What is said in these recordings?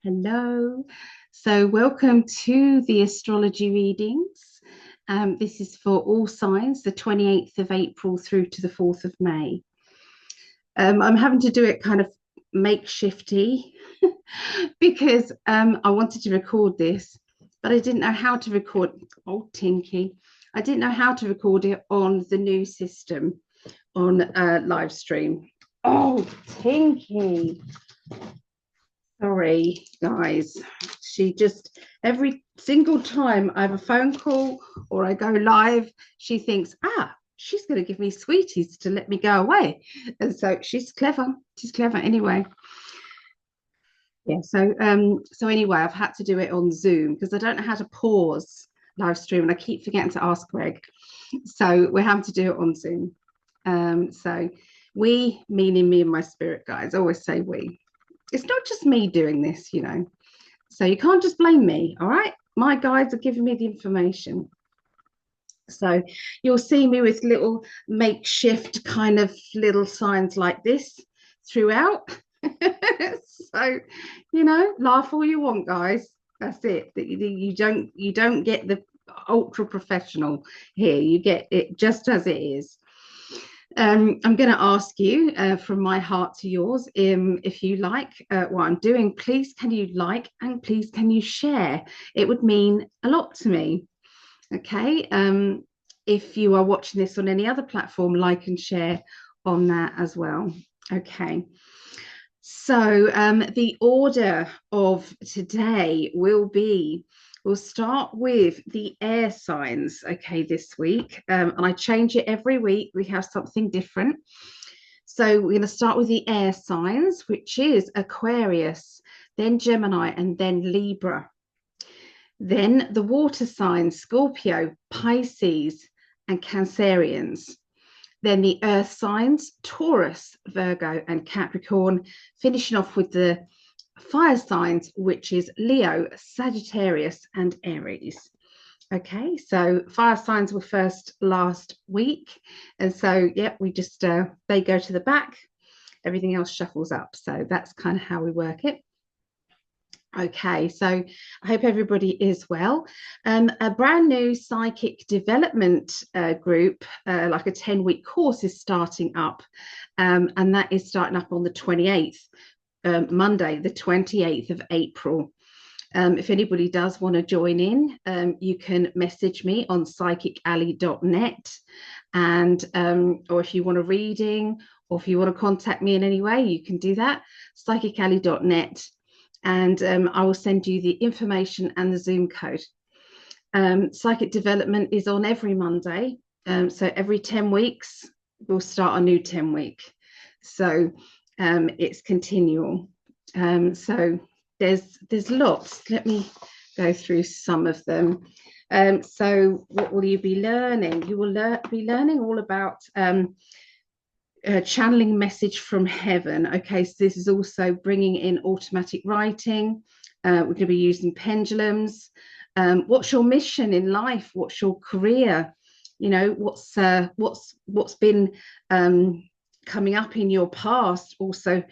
Hello. So, welcome to the astrology readings. This is for all signs, the 28th of April through to the 4th of May. I'm having to do it kind of makeshifty because I wanted to record this, but I didn't know how to record. Oh, Tinky. I didn't know how to record it on the new system on live stream. Oh, Tinky. Sorry, guys. She just, every single time I have a phone call or I go live, she thinks, she's going to give me sweeties to let me go away. And so she's clever. She's clever anyway. Yeah. So anyway, I've had to do it on Zoom because I don't know how to pause live stream and I keep forgetting to ask Greg. So we're having to do it on Zoom. So we, meaning me and my spirit guides, I always say we. It's not just me doing this, you know. So you can't just blame me, all right? My guides are giving me the information. So you'll see me with little makeshift kind of little signs like this throughout. So, you know, laugh all you want, guys. That's it. You don't get the ultra professional here. You get it just as it is. I'm going to ask you from my heart to yours, if you like what I'm doing, please can you like and please can you share? It would mean a lot to me. Okay. If you are watching this on any other platform, like and share on that as well. Okay. So the order of today will be, we'll start with the air signs, okay, this week. And I change it every week. We have something different. So we're going to start with the air signs, which is Aquarius, then Gemini, and then Libra. Then the water signs, Scorpio, Pisces, and Cancerians. Then the earth signs, Taurus, Virgo, and Capricorn, finishing off with the fire signs, which is Leo, Sagittarius, and Aries. Okay, so fire signs were first last week. And so, yeah, we just, they go to the back, everything else shuffles up. So that's kind of how we work it. Okay, so I hope everybody is well. A brand new psychic development group, like a 10-week course, is starting up, and that is starting up on the 28th, Monday, the 28th of April. If anybody does want to join in, you can message me on psychicalley.net, and or if you want a reading or if you want to contact me in any way, you can do that, psychicalley.net. And I will send you the information and the Zoom code. Psychic development is on every Monday. So every 10 weeks, we'll start a new 10 week. So it's continual. So there's lots. Let me go through some of them. So what will you be learning? You will be learning all about channeling message from heaven. Okay, so this is also bringing in automatic writing. We're going to be using pendulums. What's your mission in life? What's your career? You know, what's been coming up in your past also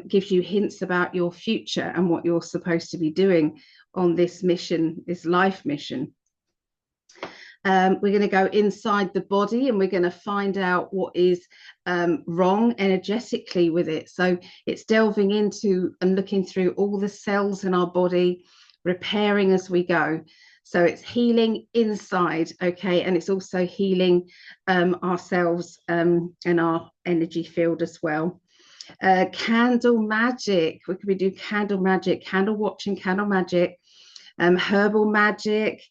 gives you hints about your future and what you're supposed to be doing on this mission, this life mission. We're going to go inside the body and we're going to find out what is wrong energetically with it. So it's delving into and looking through all the cells in our body, repairing as we go. So it's healing inside, okay, and it's also healing ourselves and our energy field as well. Candle magic, we could do candle magic, candle watching, candle magic, herbal magic.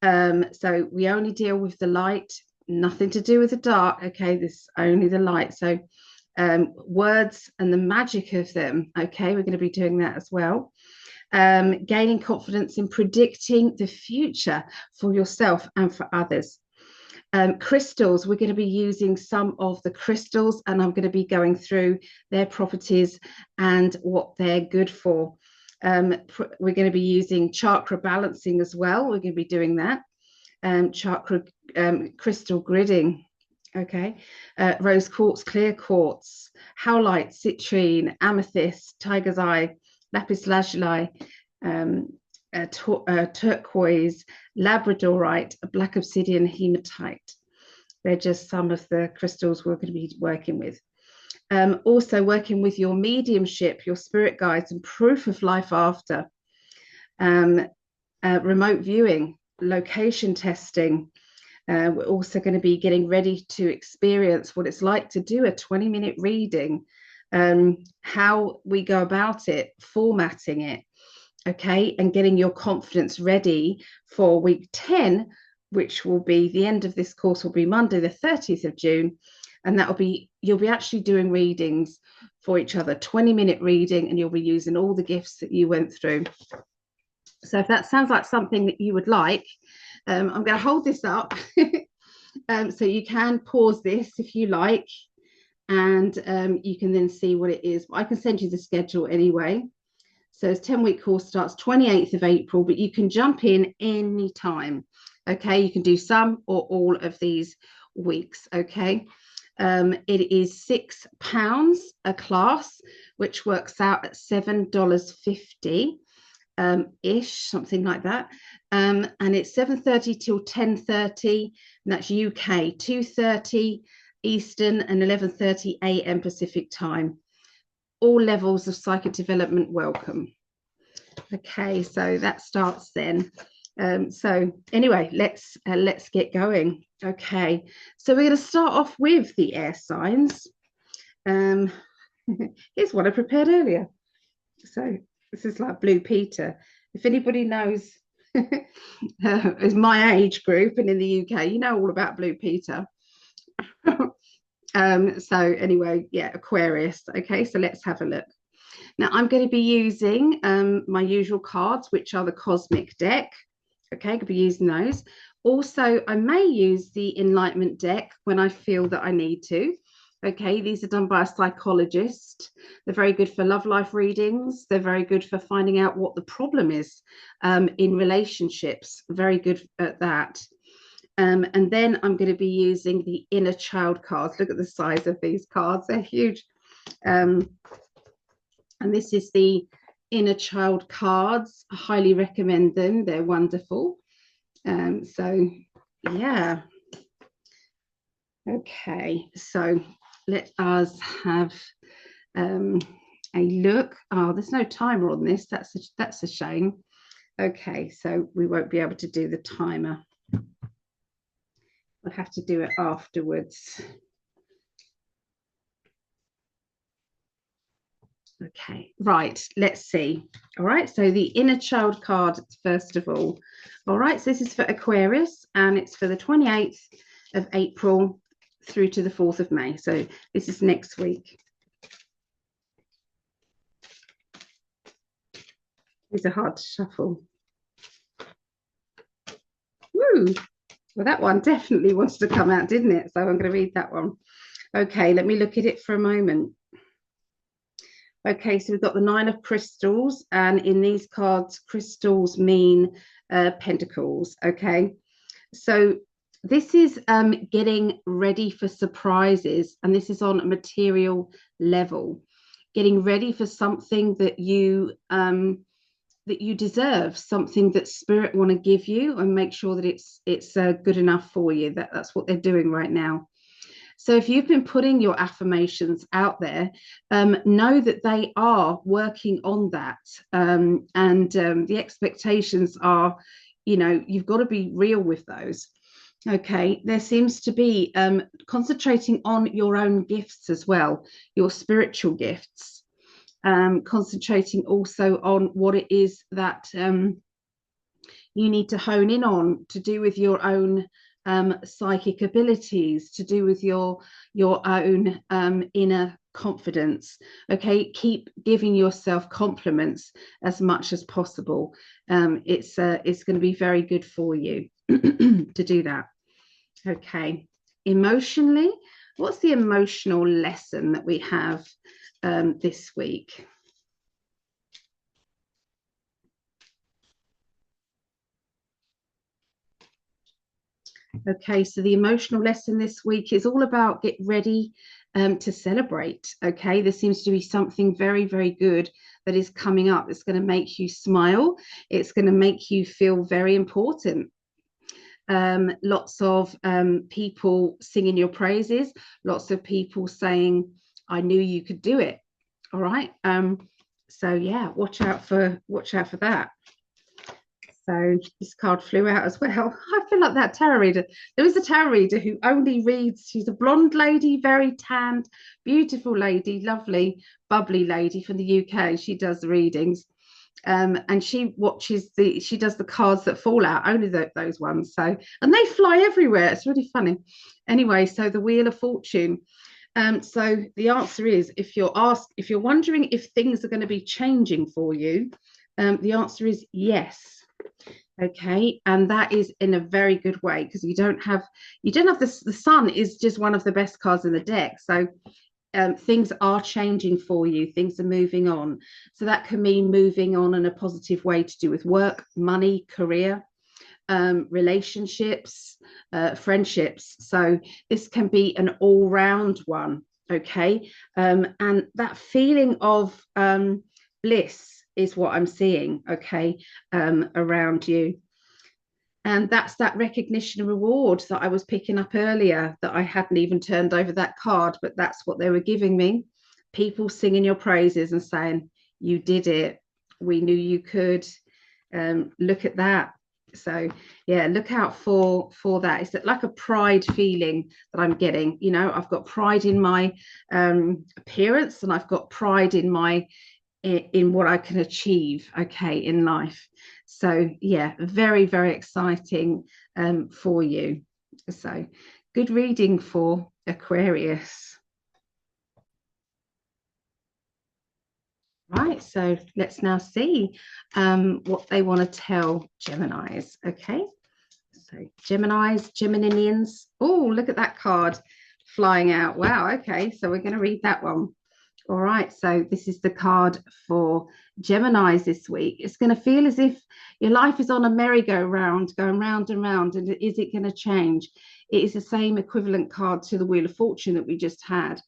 So we only deal with the light, nothing to do with the dark. Okay, this is only the light. So words and the magic of them. Okay, we're going to be doing that as well. Gaining confidence in predicting the future for yourself and for others. Crystals, we're going to be using some of the crystals and I'm going to be going through their properties and what they're good for. We're going to be using chakra balancing as well. We're going to be doing that. Chakra crystal gridding. Okay. Rose quartz, clear quartz, howlite, citrine, amethyst, tiger's eye, lapis lazuli, turquoise, labradorite, black obsidian, hematite. They're just some of the crystals we're going to be working with. Also working with your mediumship, your spirit guides, and proof of life after. Remote viewing, location testing. We're also going to be getting ready to experience what it's like to do a 20-minute reading, how we go about it, formatting it, okay, and getting your confidence ready for week 10, which will be the end of this course, will be Monday the 30th of June. And that will be, you'll be actually doing readings for each other, 20-minute reading, and you'll be using all the gifts that you went through. So if that sounds like something that you would like, I'm going to hold this up. So you can pause this if you like, and you can then see what it is. I can send you the schedule anyway. So it's 10-week course, starts 28th of April, but you can jump in any time. Okay, you can do some or all of these weeks. Okay. It is £6 a class, which works out at $7.50 ish, something like that. And it's 7:30 till 10:30, and that's UK, 2:30 Eastern and 11:30 AM Pacific time. All levels of psychic development welcome. Okay, so that starts then. So anyway, let's get going. Okay, so we're going to start off with the air signs. Here's what I prepared earlier. So this is like Blue Peter. If anybody knows, is my age group and in the UK, you know all about Blue Peter. So anyway, yeah, Aquarius. Okay, so let's have a look. Now I'm going to be using my usual cards, which are the Cosmic deck. Okay, I could be using those. Also, I may use the Enlightenment deck when I feel that I need to. Okay, these are done by a psychologist. They're very good for love life readings. They're very good for finding out what the problem is in relationships. Very good at that. And then I'm going to be using the Inner Child cards. Look at the size of these cards. They're huge. And this is the Inner Child cards. I highly recommend them. They're wonderful. So, yeah. Okay, so let us have a look. Oh, there's no timer on this. That's a shame. Okay, so we won't be able to do the timer. We'll have to do it afterwards. Okay, right, let's see. All right, so the Inner Child card, first of all. All right, so this is for Aquarius, and it's for the 28th of April through to the 4th of May. So this is next week. These are hard to shuffle. Woo! Well, that one definitely wants to come out, didn't it? So I'm going to read that one. Okay, let me look at it for a moment. Okay, so we've got the 9 of crystals, and in these cards, crystals mean pentacles. Okay, so this is getting ready for surprises, and this is on a material level, getting ready for something that you deserve, something that spirit want to give you, and make sure that it's good enough for you. That's what they're doing right now. So if you've been putting your affirmations out there, know that they are working on that. And the expectations are, you know, you've got to be real with those. Okay, there seems to be concentrating on your own gifts as well, your spiritual gifts, concentrating also on what it is that you need to hone in on to do with your own psychic abilities, to do with your own inner confidence. Okay, keep giving yourself compliments as much as possible. It's going to be very good for you to do that. Okay, emotionally, what's the emotional lesson that we have this week? Okay, so the emotional lesson this week is all about get ready to celebrate. Okay, there seems to be something very, very good that is coming up. It's going to make you smile. It's going to make you feel very important. Lots of people singing your praises, lots of people saying, I knew you could do it. All right. So yeah, watch out for that. So this card flew out as well. I feel like that tarot reader. There is a tarot reader who only reads, she's a blonde lady, very tanned, beautiful lady, lovely, bubbly lady from the UK. She does the readings. And she does the cards that fall out, only those ones. So, and they fly everywhere. It's really funny. Anyway, so the Wheel of Fortune. So the answer is, if you're wondering if things are going to be changing for you, the answer is yes. Okay, and that is in a very good way, because you don't have the Sun is just one of the best cards in the deck. So things are changing for you, things are moving on. So that can mean moving on in a positive way to do with work, money, career, relationships, friendships. So this can be an all-round one. Okay, and that feeling of bliss is what I'm seeing. Okay, around you. And that's that recognition and reward that I was picking up earlier, that I hadn't even turned over that card, but that's what they were giving me. People singing your praises and saying, you did it. We knew you could. Look at that. So yeah, look out for that. It's like a pride feeling that I'm getting. You know, I've got pride in my appearance, and I've got pride in what I can achieve, okay, in life. So yeah, very, very exciting for you. So good reading for Aquarius. Right, so let's now see what they want to tell Geminis. Okay, so Geminis, Geminians. Oh, look at that card flying out. Wow, okay, so we're going to read that one. All right, so this is the card for Geminis this week. It's going to feel as if your life is on a merry-go-round, going round and round, and is it going to change? It is the same equivalent card to the Wheel of Fortune that we just had.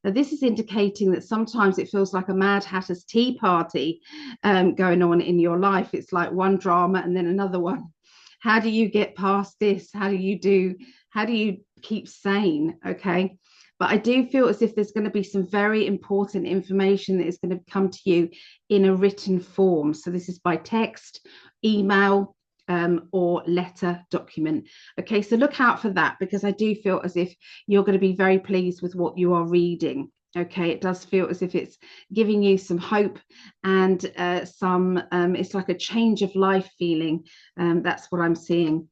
Now, this is indicating that sometimes it feels like a Mad Hatter's tea party going on in your life. It's like one drama and then another one. How do you get past this? How do you keep sane? Okay. But I do feel as if there's going to be some very important information that is going to come to you in a written form. So this is by text, email, or letter document. Okay, so look out for that, because I do feel as if you're going to be very pleased with what you are reading. Okay, it does feel as if it's giving you some hope and it's like a change of life feeling. That's what I'm seeing.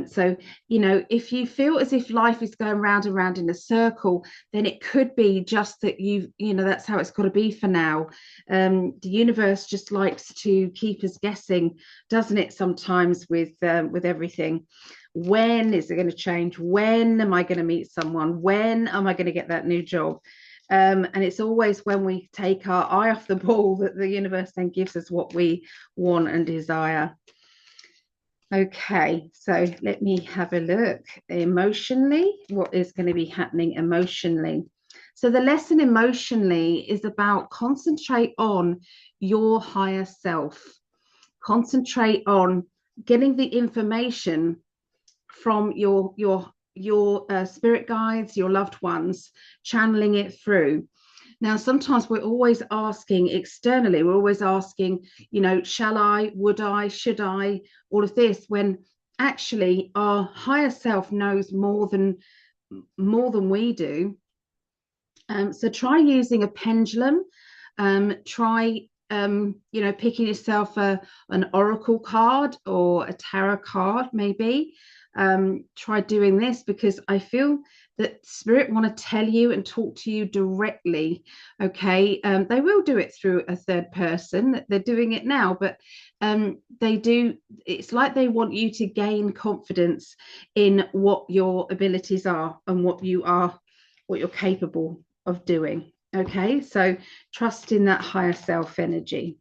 So, you know, if you feel as if life is going round and round in a circle, then it could be just that you know, that's how it's got to be for now. The universe just likes to keep us guessing, doesn't it, sometimes with everything. When is it going to change? When am I going to meet someone? When am I going to get that new job? And it's always when we take our eye off the ball that the universe then gives us what we want and desire. Okay, so let me have a look emotionally. What is going to be happening emotionally? So the lesson emotionally is about concentrate on your higher self. Concentrate on getting the information from your spirit guides, your loved ones, channeling it through. Now, sometimes we're always asking externally, we're always asking, you know, shall I, would I, should I, all of this, when actually our higher self knows more than we do. So try using a pendulum, try, you know, picking yourself an oracle card or a tarot card, maybe. Try doing this, because I feel that spirit want to tell you and talk to you directly. Okay, they will do it through a third person. They're doing it now, but they do, it's like they want you to gain confidence in what your abilities are and what you're capable of doing. Okay, so trust in that higher self energy.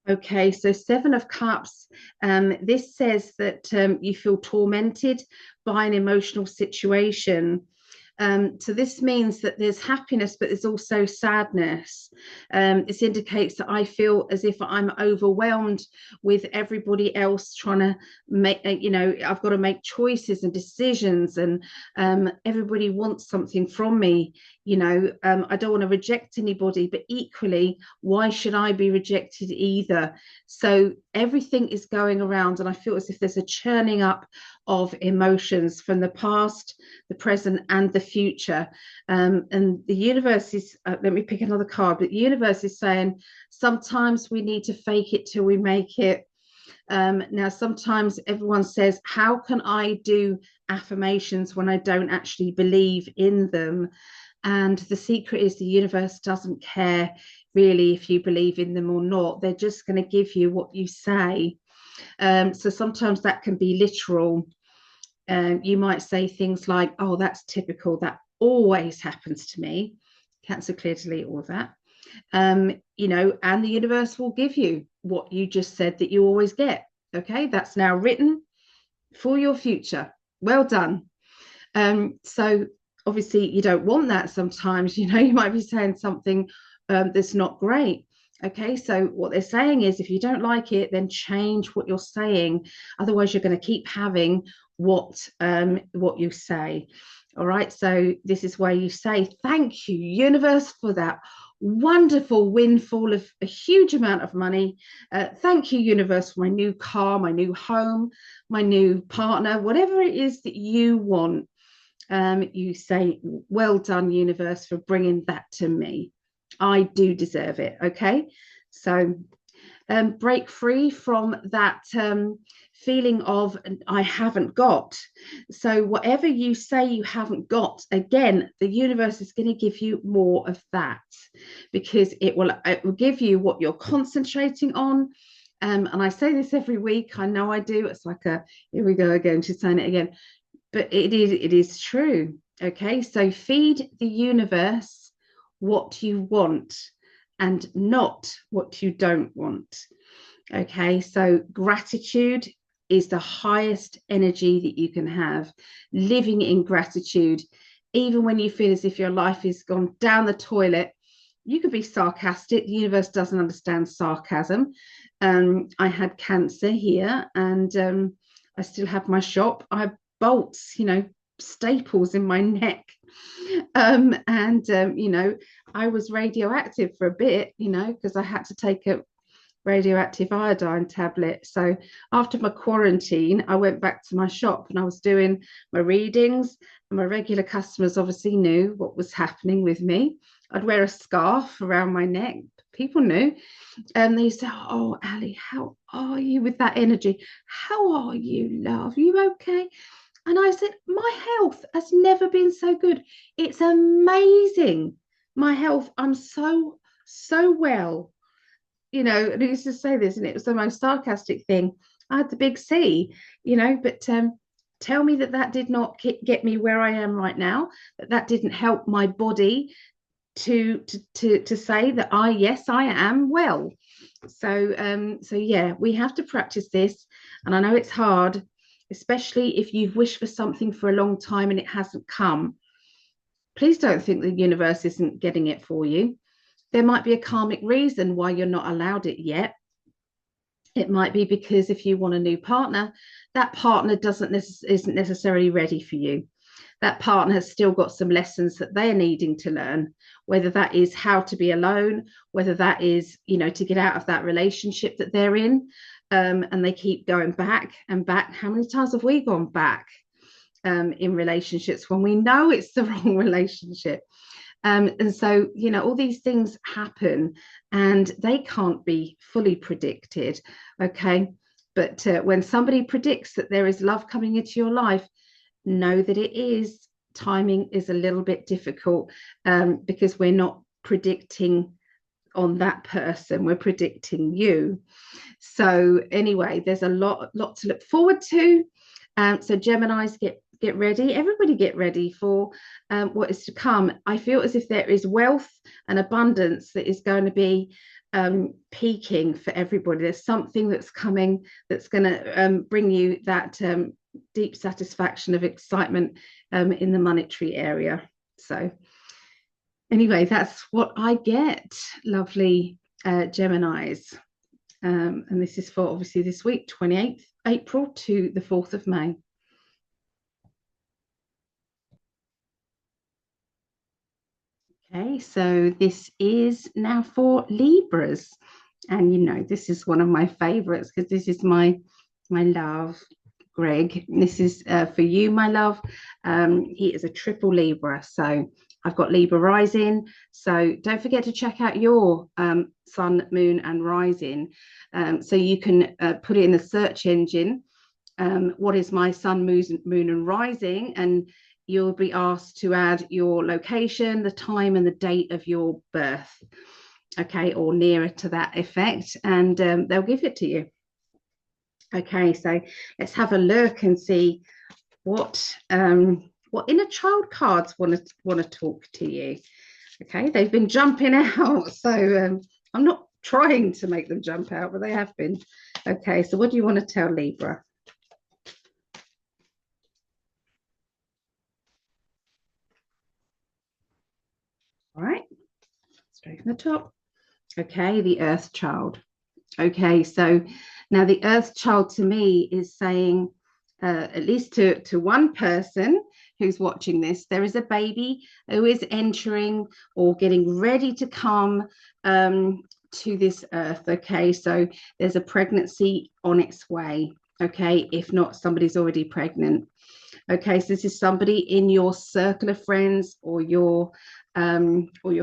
Okay, so Seven of Cups. This says that you feel tormented by an emotional situation. So this means that there's happiness, but there's also sadness. This indicates that I feel as if I'm overwhelmed with everybody else trying to make, I've got to make choices and decisions, and everybody wants something from me. I don't want to reject anybody, but equally, why should I be rejected either? So everything is going around, and I feel as if there's a churning up of emotions from the past, the present, and the future. And the universe is, let me pick another card, but the universe is saying sometimes we need to fake it till we make it. Now, sometimes everyone says, how can I do affirmations when I don't actually believe in them? And the secret is the universe doesn't care really if you believe in them or not. They're just going to give you what you say. So sometimes that can be literal. You might say things like, oh, that's typical. That always happens to me. Cancer, clear, delete, all of that. And the universe will give you what you just said that you always get. Okay, that's now written for your future. Well done. So obviously you don't want that sometimes. You might be saying something that's not great. Okay, so what they're saying is if you don't like it, then change what you're saying. Otherwise, you're going to keep having what you say. All right, so this is where you say, thank you, universe, for that wonderful windfall of a huge amount of money. Thank you, universe, for my new car, my new home, my new partner, whatever it is that you want. You say, well done, universe, for bringing that to me. I do deserve it. Okay, so break free from that feeling of I haven't got. So whatever you say you haven't got, again, the universe is going to give you more of that, because it will give you what you're concentrating on. And I say this every week. I know I do. It's like here we go again. She's saying it again, but it is true. Okay, so feed the universe what you want and not what you don't want. Okay, so gratitude is the highest energy that you can have. Living in gratitude, even when you feel as if your life has gone down the toilet, you can be sarcastic. The universe doesn't understand sarcasm. I had cancer here, and I still have my shop. I have bolts, staples in my neck. I was radioactive for a bit, because I had to take a radioactive iodine tablet. So after my quarantine, I went back to my shop and I was doing my readings, and my regular customers obviously knew what was happening with me. I'd wear a scarf around my neck. People knew. And they said, oh, Ali, how are you with that energy? How are you, love? Are you okay? And I said, my health has never been so good. It's amazing. My health, I'm so well. And I used to say this, and it was the most sarcastic thing. I had the big C, but tell me that did not get me where I am right now, that didn't help my body to say that yes, I am well. So yeah, we have to practice this. And I know it's hard, especially if you've wished for something for a long time and it hasn't come. Please don't think the universe isn't getting it for you. There might be a karmic reason why you're not allowed it yet. It might be because if you want a new partner, that partner isn't necessarily ready for you. That partner has still got some lessons that they're needing to learn, whether that is how to be alone, whether that is, to get out of that relationship that they're in. And they keep going back and back. How many times have we gone back in relationships when we know it's the wrong relationship? And so, all these things happen and they can't be fully predicted. Okay. But when somebody predicts that there is love coming into your life, know that it is. Timing is a little bit difficult because we're not predicting on that person, we're predicting you. So anyway, there's a lot to look forward to. So Geminis, get ready. Everybody get ready for what is to come. I feel as if there is wealth and abundance that is going to be peaking for everybody. There's something that's coming that's going to bring you that deep satisfaction of excitement in the monetary area. So anyway, that's what I get, lovely Geminis. And this is for obviously this week, 28th April to the 4th of May. Okay, so this is now for Libras. And you know, this is one of my favorites because this is my love, Greg. This is for you, my love. He is a triple Libra. So I've got Libra rising. So don't forget to check out your sun, moon, and rising. So you can put it in the search engine. What is my sun, moon, and rising? And you'll be asked to add your location, the time, and the date of your birth. Okay, or nearer to that effect, and they'll give it to you. Okay, so let's have a look and see what inner child cards want to talk to you. Okay, they've been jumping out, so I'm not trying to make them jump out, but they have been. Okay, so what do you want to tell Libra? All right, straight from the top. Okay, the Earth Child. Okay, so now the Earth Child to me is saying, at least to one person who's watching this, there is a baby who is entering or getting ready to come to this earth. Okay, so there's a pregnancy on its way. Okay, if not, somebody's already pregnant. Okay, so this is somebody in your circle of friends or your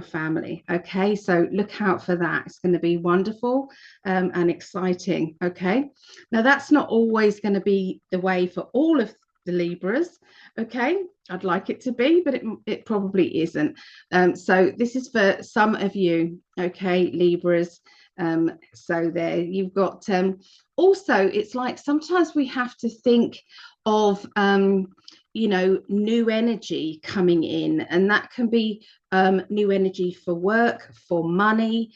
family. Okay, so look out for that. It's going to be wonderful and exciting. Okay, now that's not always going to be the way for all of the Libras. Okay, I'd like it to be, but it probably isn't. So this is for some of you. Okay, Libras. So there you've got also, it's like sometimes we have to think of you know, new energy coming in, and that can be new energy for work, for money,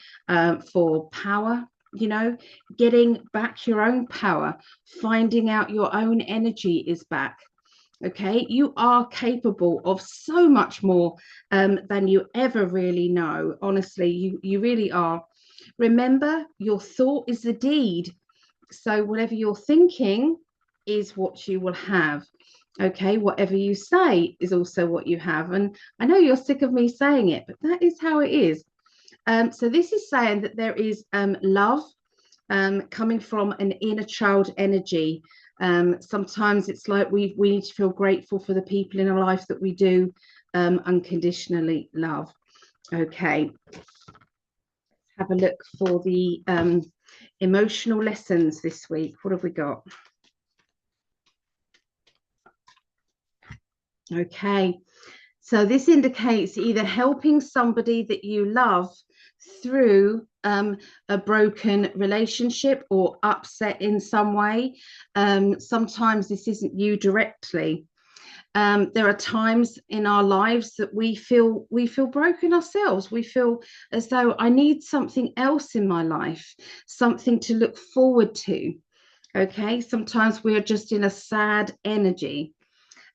for power, you know, getting back your own power, finding out your own energy is back. Okay, you are capable of so much more than you ever really know. Honestly, you really are. Remember, your thought is the deed. So whatever you're thinking is what you will have. Okay, whatever you say is also what you have. And I know you're sick of me saying it, but that is how it is. So this is saying that there is love coming from an inner child energy. Sometimes it's like we need to feel grateful for the people in our life that we do unconditionally love. Okay, let's have a look for the emotional lessons this week. What have we got? Okay, so this indicates either helping somebody that you love through a broken relationship or upset in some way. Sometimes this isn't you directly. There are times in our lives that we feel broken ourselves. We feel as though I need something else in my life, something to look forward to. Okay, sometimes we are just in a sad energy.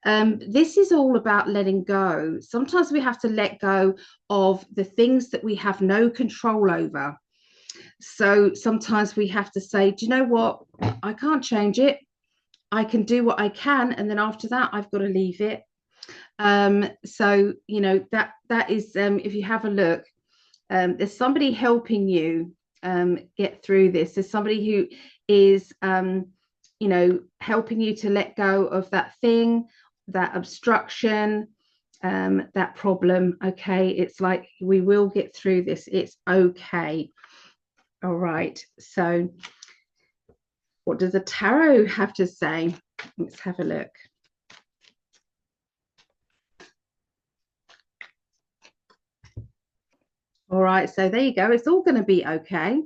This is all about letting go. Sometimes we have to let go of the things that we have no control over. So sometimes we have to say, do you know what? I can't change it. I can do what I can. And then after that, I've got to leave it. So, you know, that is, if you have a look, there's somebody helping you get through this. There's somebody who is, you know, helping you to let go of that thing, that obstruction, that problem. Okay, it's like we will get through this. It's okay. All right, so what does the tarot have to say? Let's have a look. All right, so there you go. It's all going to be okay.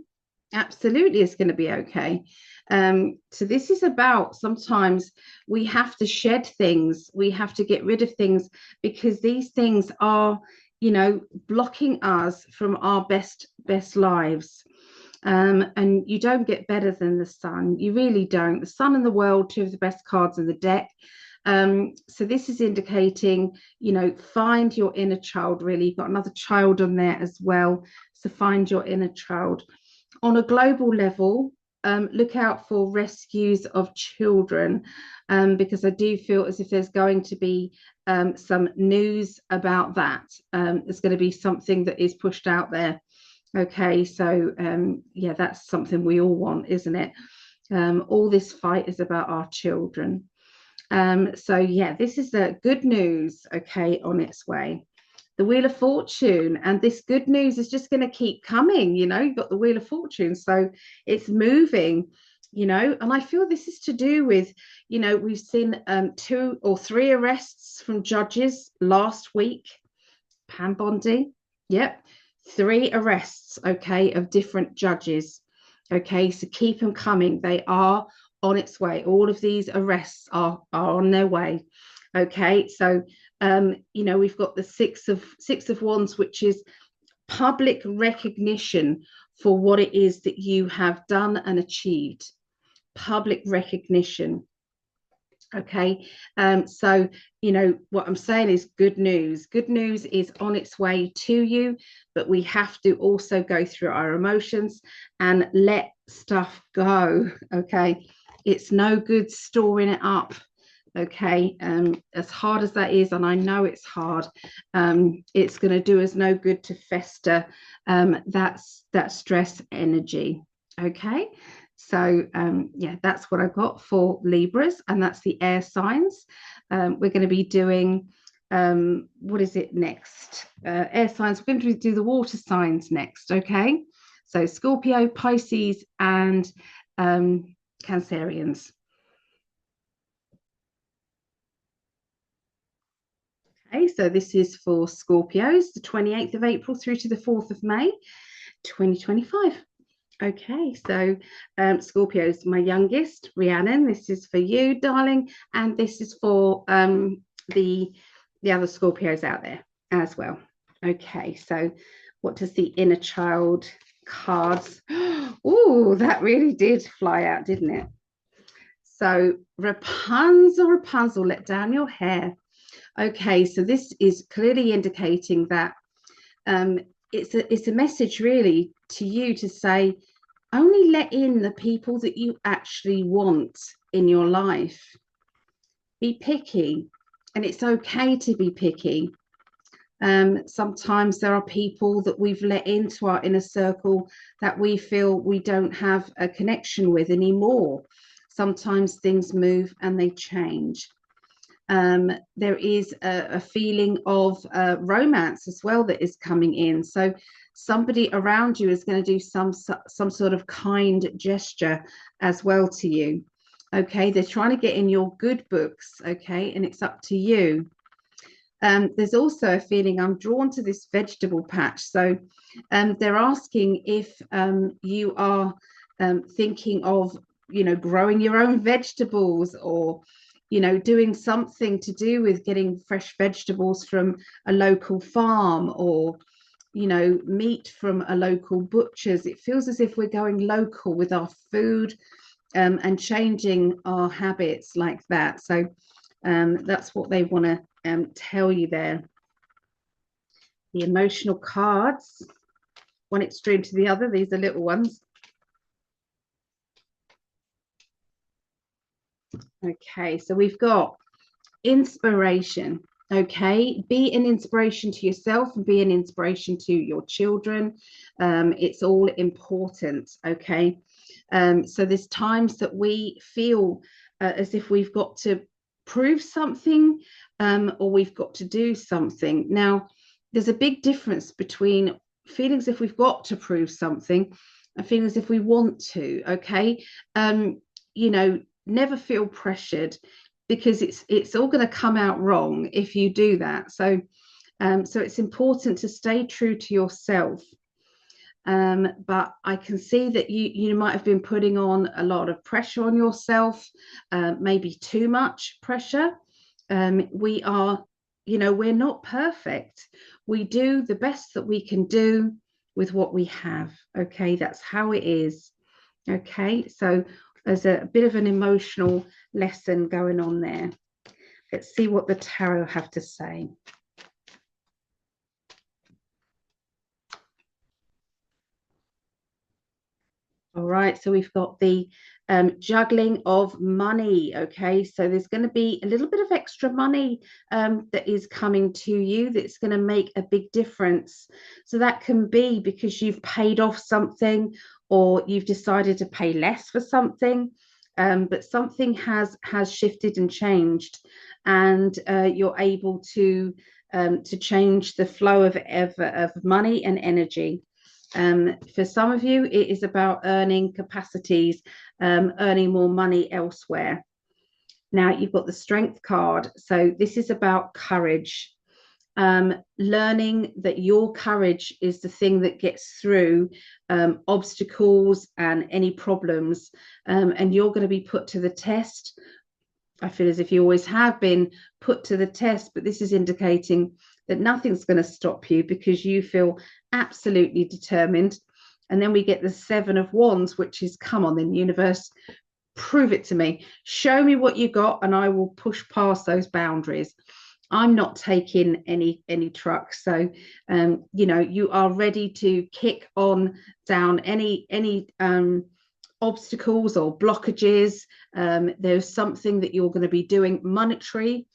Absolutely, it's going to be okay. So this is about, sometimes we have to shed things, we have to get rid of things, because these things are, you know, blocking us from our best lives. And you don't get better than the sun. You really don't. The sun and the world, two of the best cards in the deck. So this is indicating, you know, find your inner child, really. You've got another child on there as well. So find your inner child. On a global level, look out for rescues of children, because I do feel as if there's going to be some news about that. There's going to be something that is pushed out there. Okay, so yeah, that's something we all want, isn't it? All this fight is about our children. So yeah, this is the good news, okay, on its way. The Wheel of Fortune, and this good news is just going to keep coming. You know, you've got the Wheel of Fortune, so it's moving, you know, and I feel this is to do with, you know, we've seen 2 or 3 arrests from judges last week. Pam Bondi, yep, 3 arrests, okay, of different judges. Okay, so keep them coming. They are on its way. All of these arrests are on their way. Okay, so you know, we've got the six of wands, which is public recognition for what it is that you have done and achieved. Public recognition. Okay, so you know what I'm saying is good news. Good news is on its way to you, but we have to also go through our emotions and let stuff go. Okay, it's no good storing it up. Okay, as hard as that is, and I know it's hard, it's going to do us no good to fester that stress energy. Okay, so yeah, that's what I got for Libras, and that's the air signs. We're going to be doing what is it next? Air signs. We're going to do the water signs next. Okay, so Scorpio, Pisces, and Cancerians. Okay, so this is for Scorpios, the 28th of April through to the 4th of May, 2025. Okay, so Scorpios, my youngest, Rhiannon, this is for you, darling, and this is for the other Scorpios out there as well. Okay, so what does the inner child cards? Oh, that really did fly out, didn't it? So Rapunzel, Rapunzel, let down your hair. Okay, so this is clearly indicating that it's a message really to you to say, only let in the people that you actually want in your life. Be picky, and it's okay to be picky. Sometimes there are people that we've let into our inner circle that we feel we don't have a connection with anymore. Sometimes things move and they change. There is a feeling of romance as well that is coming in. So somebody around you is going to do some sort of kind gesture as well to you. Okay, they're trying to get in your good books. Okay, and it's up to you. There's also a feeling, I'm drawn to this vegetable patch. So they're asking if you are thinking of, you know, growing your own vegetables, or you know, doing something to do with getting fresh vegetables from a local farm, or, you know, meat from a local butcher's. It feels as if we're going local with our food and changing our habits like that. So that's what they want to tell you there. The emotional cards, one extreme to the other. These are little ones. Okay, so we've got inspiration. Okay, be an inspiration to yourself and be an inspiration to your children. It's all important. Okay, so there's times that we feel as if we've got to prove something, or we've got to do something. Now, there's a big difference between feeling as if we've got to prove something and feeling as if we want to. Okay, you know, never feel pressured, because it's all going to come out wrong if you do that. So so it's important to stay true to yourself. But I can see that you might have been putting on a lot of pressure on yourself, maybe too much pressure. We are, you know, we're not perfect. We do the best that we can do. with what we have. Okay, that's how it is. Okay, so there's a bit of an emotional lesson going on there. Let's see what the tarot have to say. All right, so we've got the juggling of money. Okay, so there's going to be a little bit of extra money that is coming to you that's going to make a big difference. So that can be because you've paid off something, or you've decided to pay less for something, but something has shifted and changed, and you're able to change the flow of money and energy. For some of you, it is about earning capacities, earning more money elsewhere. Now, you've got the Strength card. So this is about courage, learning that your courage is the thing that gets through obstacles and any problems. And you're going to be put to the test. I feel as if you always have been put to the test, but this is indicating that nothing's going to stop you because you feel absolutely determined. And then we get the Seven of Wands, which is, come on then, universe, prove it to me. Show me what you got, and I will push past those boundaries. I'm not taking any trucks. So, you know, you are ready to kick on down any obstacles or blockages. There's something that you're going to be doing monetary,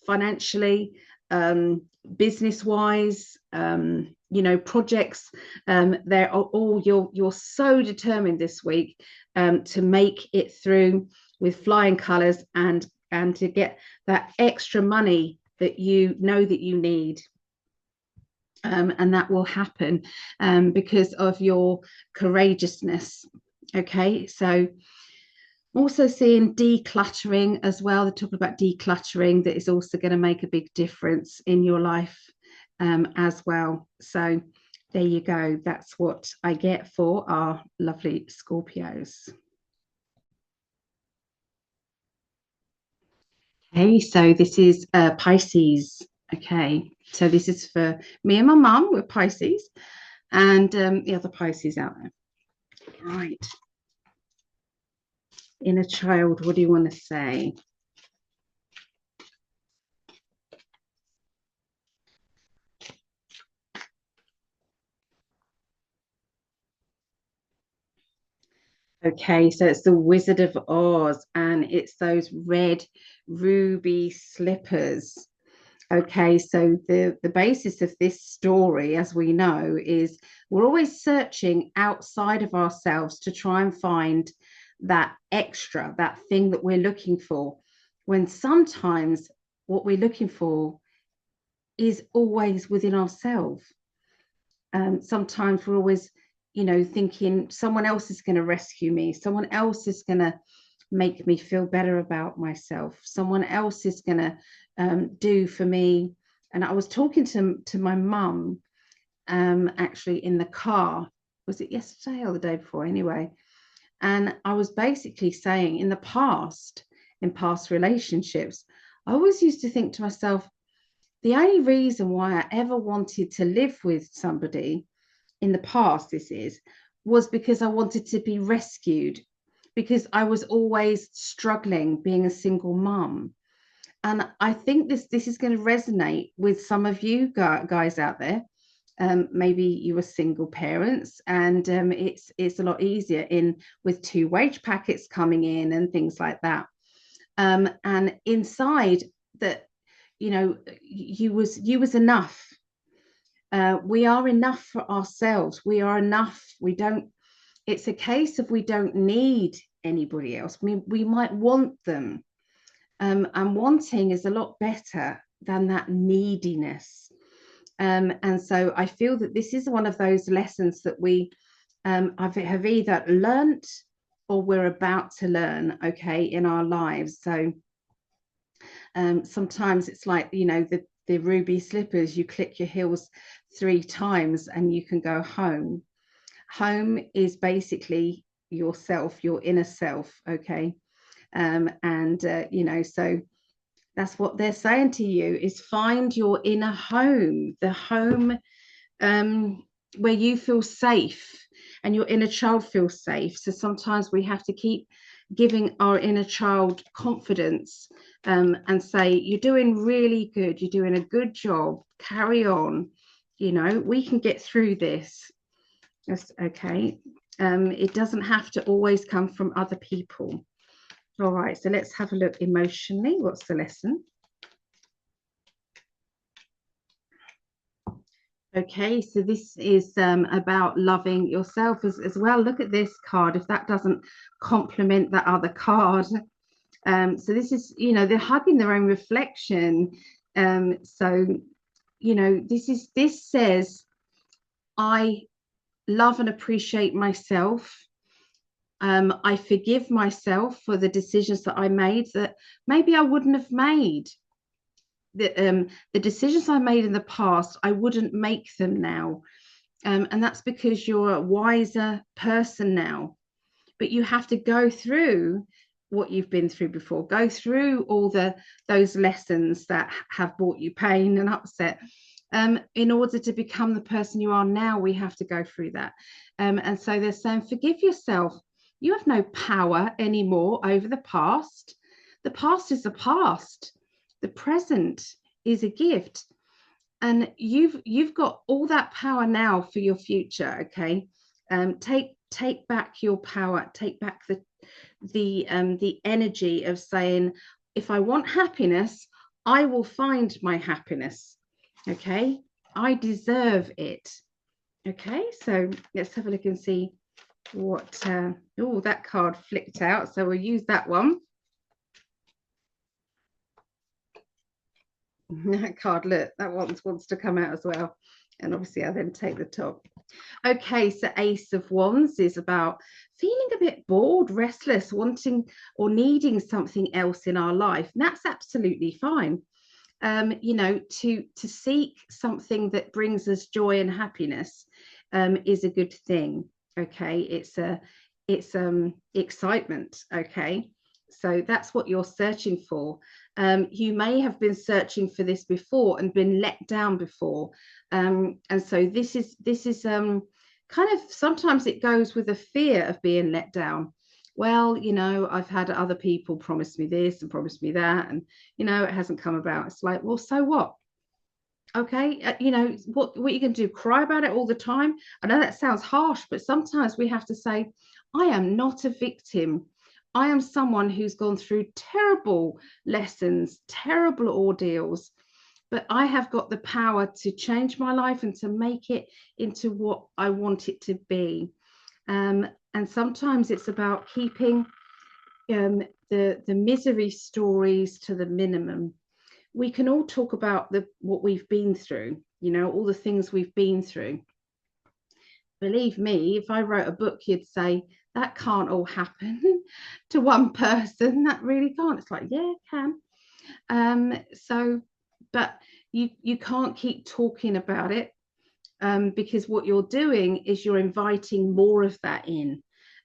financially, business wise, you know, projects. They're all, you're so determined this week to make it through with flying colors, and to get that extra money that you know that you need. And that will happen because of your courageousness. Okay, so I'm also seeing decluttering as well. They're talking about decluttering. That is also going to make a big difference in your life as well. So there you go. That's what I get for our lovely Scorpios. Okay, so this is Pisces. Okay, so this is for me and my mum. We're Pisces, and the other Pisces out there. Right. Inner child, what do you want to say? Okay, so it's the Wizard of Oz, and it's those red ruby slippers. Okay, so the basis of this story, as we know, is we're always searching outside of ourselves to try and find that extra, that thing that we're looking for, when sometimes what we're looking for is always within ourselves. Sometimes we're always, you know, thinking someone else is going to rescue me, someone else is going to make me feel better about myself, someone else is going to do for me. And I was talking to my mum actually in the car. Was it yesterday or the day before? Anyway, and I was basically saying, in the past, in past relationships, I always used to think to myself, the only reason why I ever wanted to live with somebody in the past, was because I wanted to be rescued, because I was always struggling being a single mum. And I think this is going to resonate with some of you guys out there. Maybe you were single parents, and it's a lot easier with 2 wage packets coming in and things like that. And inside that, you know, you was enough. We are enough for ourselves. We are enough. We don't. It's a case of we don't need anybody else. We might want them, and wanting is a lot better than that neediness. And so I feel that this is one of those lessons that we have either learnt or we're about to learn, okay, in our lives. So sometimes it's like, you know, the ruby slippers, you click your heels 3 times and you can go home. Home is basically yourself, your inner self, okay? You know, so that's what they're saying to you, is find your inner home, the home where you feel safe and your inner child feels safe. So sometimes we have to keep giving our inner child confidence, and say, you're doing really good, you're doing a good job, carry on, you know, we can get through this. That's okay. It doesn't have to always come from other people. All right, so let's have a look emotionally. What's the lesson? Okay, so this is about loving yourself as well. Look at this card. If that doesn't complement that other card. So this is, you know, they're hugging their own reflection. So, you know, this says, I love and appreciate myself. I forgive myself for the decisions that I made that maybe I wouldn't have made. The decisions I made in the past, I wouldn't make them now. And that's because you're a wiser person now. But you have to go through what you've been through before, go through all those lessons that have brought you pain and upset. In order to become the person you are now, we have to go through that. And so they're saying, forgive yourself. You have no power anymore over the past. The past is the past. The present is a gift. And you've got all that power now for your future. Okay. Take back your power, take back the energy of saying, if I want happiness, I will find my happiness. Okay, I deserve it. Okay, so let's have a look and see what oh, that card flicked out, so we'll use that one. That card, look, that one wants to come out as well. And obviously I then take the top. Okay, so Ace of Wands is about feeling a bit bored, restless, wanting or needing something else in our life. And that's absolutely fine. You know, to seek something that brings us joy and happiness is a good thing. Okay, it's excitement. Okay, so that's what you're searching for. You may have been searching for this before and been let down before, and so this is kind of, sometimes it goes with a fear of being let down. Well, you know, I've had other people promise me this and promise me that, and you know, it hasn't come about. It's like, well, so what? Okay, you know, what are you going to do? Cry about it all the time? I know that sounds harsh, but sometimes we have to say, I am not a victim. I am someone who's gone through terrible lessons, terrible ordeals, but I have got the power to change my life and to make it into what I want it to be. And sometimes it's about keeping the misery stories to the minimum. We can all talk about what we've been through, you know, all the things we've been through. Believe me, if I wrote a book, you'd say that can't all happen to one person. That really can't. It's like, yeah, it can. So, but you can't keep talking about it, because what you're doing is you're inviting more of that in,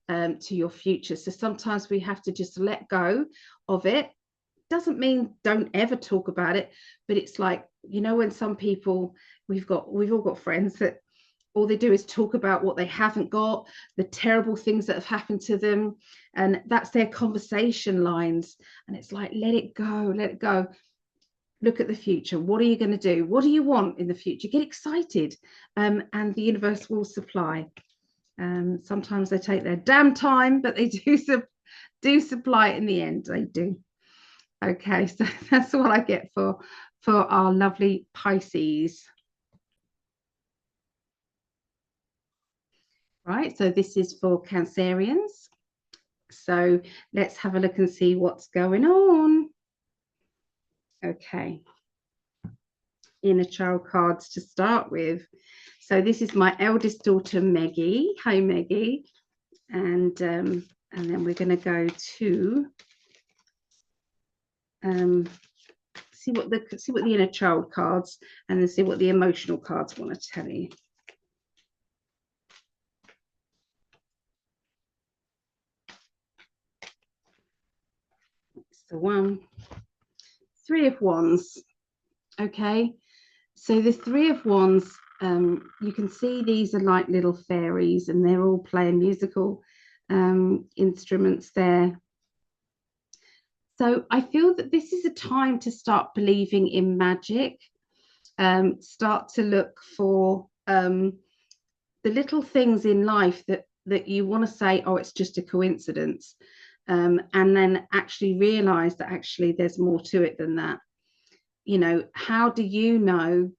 to your future. So sometimes we have to just let go of it. Doesn't mean don't ever talk about it, but it's like, you know, when some people, we've all got friends that all they do is talk about what they haven't got, the terrible things that have happened to them, and that's their conversation lines. And it's like, let it go, let it go. Look at the future. What are you going to do? What do you want in the future? Get excited, and the universe will supply. Sometimes they take their damn time, but they do supply it in the end. They do. Okay, so that's what I get for our lovely Pisces. Right, so this is for Cancerians. So let's have a look and see what's going on. Okay, inner child cards to start with. So this is my eldest daughter, Maggie. Hi, Maggie. And then we're going to go to see what the inner child cards, and then see what the emotional cards want to tell you. It's the one. Three of Wands. Okay, so the Three of Wands You can see these are like little fairies, and they're all playing musical instruments there. So I feel that this is a time to start believing in magic, start to look for the little things in life that you want to say, oh, it's just a coincidence, and then actually realize that actually there's more to it than that. You know, how do you know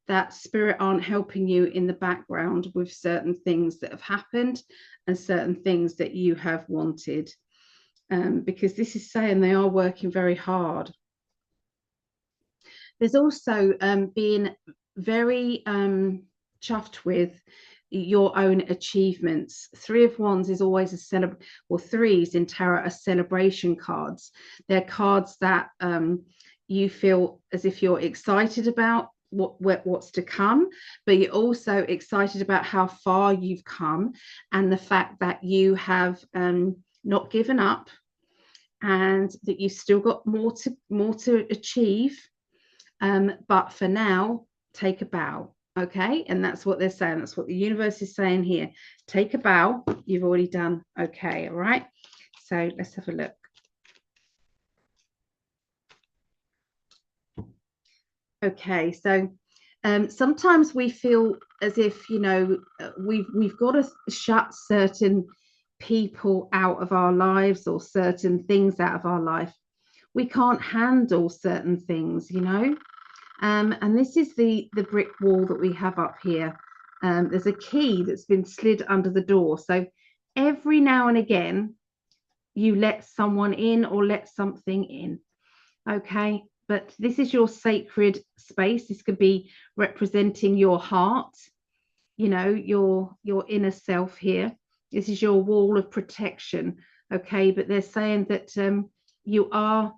that spirit aren't helping you in the background with certain things that have happened and certain things that you have wanted? Because this is saying they are working very hard. There's also being very chuffed with your own achievements. Three of Wands is always a celebration, or threes in tarot are celebration cards. They're cards that you feel as if you're excited about what's to come, but you're also excited about how far you've come and the fact that you have not given up, and that you've still got more to achieve. But for now, take a bow. Okay, and that's what they're saying. That's what the universe is saying here. Take a bow. You've already done okay. All right, so let's have a look. Okay, so sometimes we feel as if, you know, we've got to shut certain people out of our lives or certain things out of our life. We can't handle certain things, you know. And this is the brick wall that we have up here. There's a key that's been slid under the door. So every now and again, you let someone in or let something in. Okay, but this is your sacred space. This could be representing your heart, you know, your inner self here. This is your wall of protection. Okay, but they're saying that you are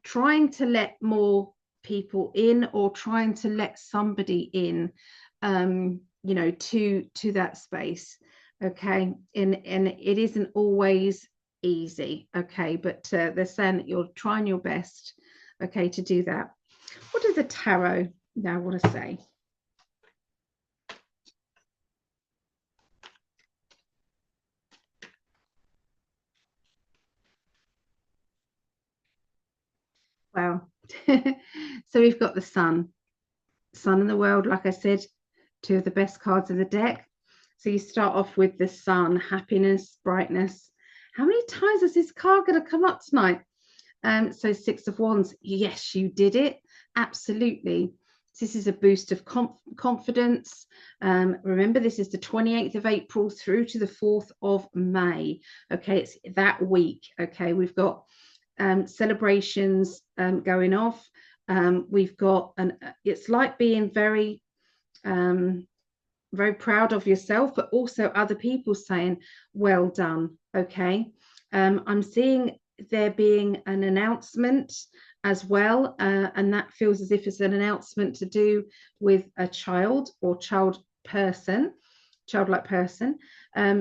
trying to let more people in, or trying to let somebody in, you know, to that space. Okay, and it isn't always easy. Okay, but they're saying that you're trying your best, okay, to do that. What does the tarot now want to say? Well, so we've got the sun in the world, like I said, two of the best cards of the deck. So you start off with the sun, happiness, brightness. How many times is this card going to come up tonight? So Six of Wands, yes, you did it. Absolutely. This is a boost of confidence. Remember, this is the 28th of April through to the 4th of May. Okay, it's that week. Okay, we've got celebrations going off. We've got it's like being very very proud of yourself, but also other people saying well done. Okay, I'm seeing there being an announcement as well, and that feels as if it's an announcement to do with a child or childlike person.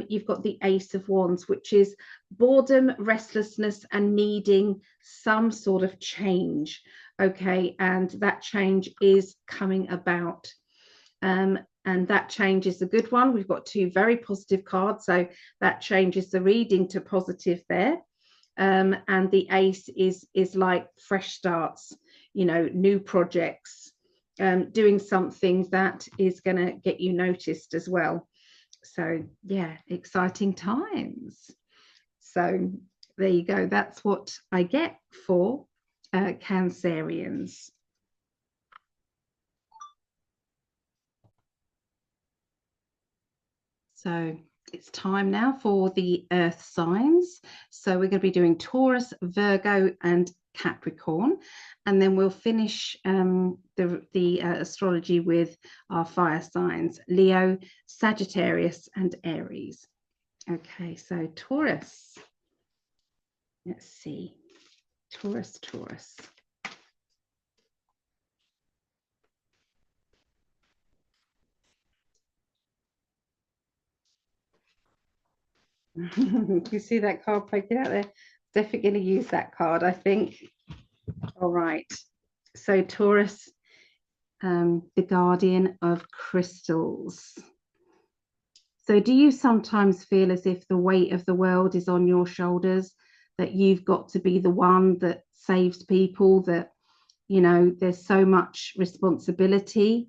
You've got the Ace of Wands, which is boredom, restlessness, and needing some sort of change. Okay, and that change is coming about. And that change is a good one. We've got two very positive cards, so that changes the reading to positive there. And the Ace is like fresh starts, you know, new projects, doing something that is going to get you noticed as well. So yeah, exciting times. So there you go. That's what I get for Cancerians. So it's time now for the earth signs. So we're going to be doing Taurus, Virgo, and Capricorn, and then we'll finish the astrology with our fire signs: Leo, Sagittarius, and Aries. Okay, so Taurus. Let's see. Taurus. You see that card poking out there? Definitely going to use that card, I think. All right. So Taurus, the guardian of crystals. So do you sometimes feel as if the weight of the world is on your shoulders, that you've got to be the one that saves people, that, you know, there's so much responsibility,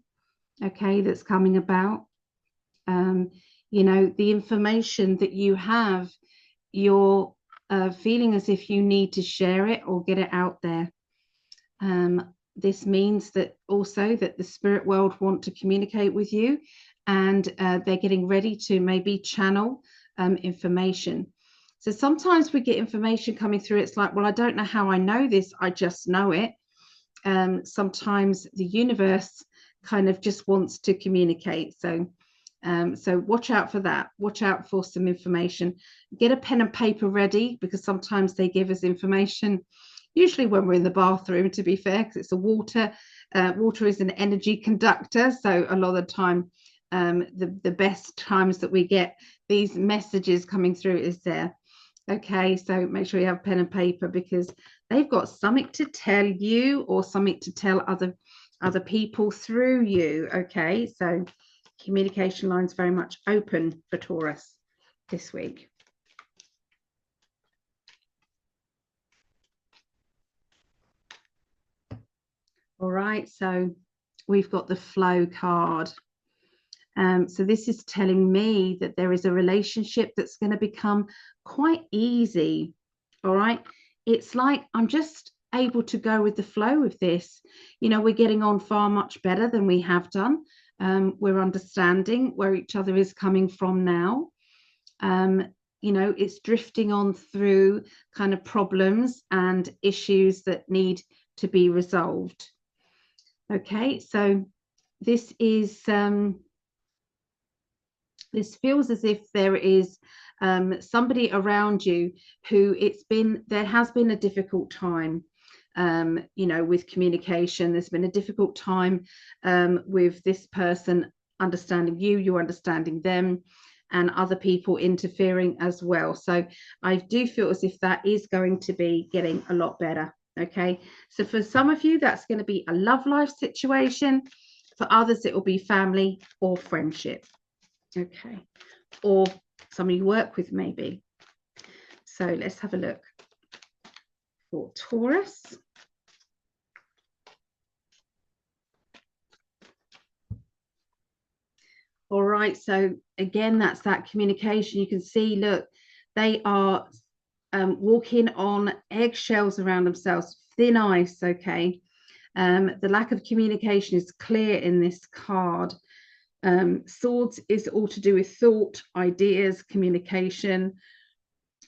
okay, that's coming about? You know, the information that you have, you're feeling as if you need to share it or get it out there. This means that also that the spirit world want to communicate with you, and they're getting ready to maybe channel information. So sometimes we get information coming through. It's like, well, I don't know how I know this. I just know it. Sometimes the universe kind of just wants to communicate. So watch out for that. Watch out for some information. Get a pen and paper ready, because sometimes they give us information, usually when we're in the bathroom, to be fair, because it's a water. Water is an energy conductor. So a lot of the time, the best times that we get these messages coming through is there. Okay, so make sure you have pen and paper, because they've got something to tell you, or something to tell other people through you. Okay, so communication lines very much open for Taurus this week. All right, so we've got the flow card. So this is telling me that there is a relationship that's going to become quite easy. All right, it's like I'm just able to go with the flow of this. You know, we're getting on far much better than we have done. We're understanding where each other is coming from now. You know, it's drifting on through kind of problems and issues that need to be resolved. Okay, so this is this feels as if there is somebody around you who there has been a difficult time, you know, with communication. There's been a difficult time with this person understanding you, you understanding them, and other people interfering as well. So I do feel as if that is going to be getting a lot better. Okay, so for some of you, that's going to be a love life situation. For others, it will be family or friendship. Okay, or somebody you work with maybe. So let's have a look for Taurus. All right, so again, that's that communication. You can see, look, they are walking on eggshells around themselves, thin ice. Okay, the lack of communication is clear in this card. Swords is all to do with thought, ideas, communication,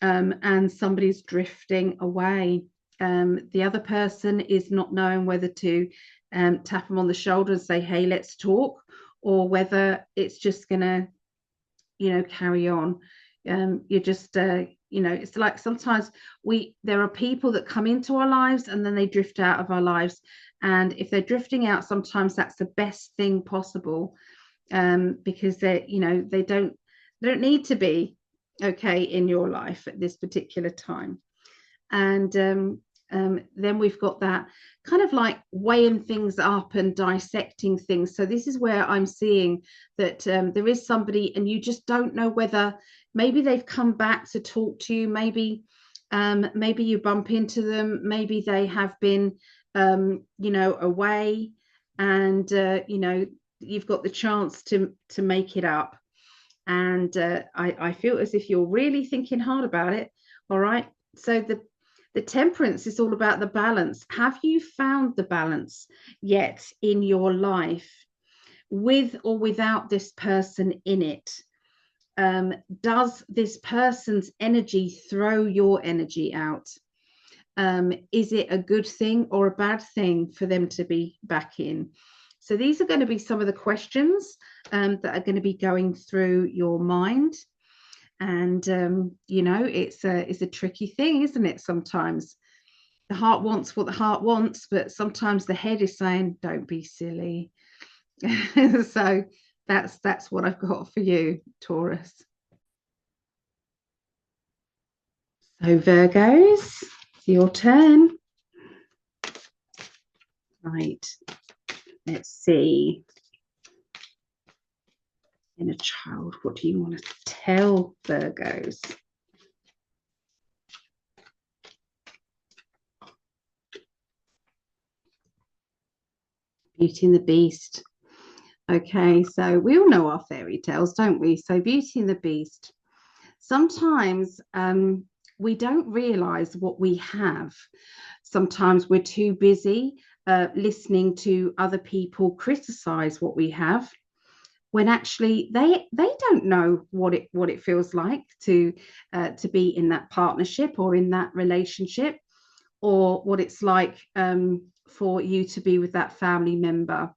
and somebody's drifting away. The other person is not knowing whether to tap them on the shoulder and say, hey, let's talk, or whether it's just gonna, you know, carry on. You're just you know, it's like sometimes there are people that come into our lives and then they drift out of our lives, and if they're drifting out, sometimes that's the best thing possible, because they, you know, they don't need to be okay in your life at this particular time. And then we've got that kind of like weighing things up and dissecting things. So this is where I'm seeing that there is somebody, and you just don't know whether maybe they've come back to talk to you, maybe maybe you bump into them, maybe they have been you know, away, and you know, you've got the chance to make it up. And I feel as if you're really thinking hard about it. All right, so the temperance is all about the balance. Have you found the balance yet in your life, with or without this person in it? Does this person's energy throw your energy out? Is it a good thing or a bad thing for them to be back in? So these are going to be some of the questions that are going to be going through your mind. And you know, it's a tricky thing, isn't it? Sometimes the heart wants what the heart wants, but sometimes the head is saying, don't be silly. So that's what I've got for you, Taurus. So Virgos, it's your turn. Right. Let's see. Inner child, what do you want to tell Virgos? Beauty and the Beast. Okay, so we all know our fairy tales, don't we? So Beauty and the Beast. Sometimes we don't realize what we have. Sometimes we're too busy listening to other people criticize what we have, when actually they don't know what it feels like to be in that partnership or in that relationship, or what it's like for you to be with that family member.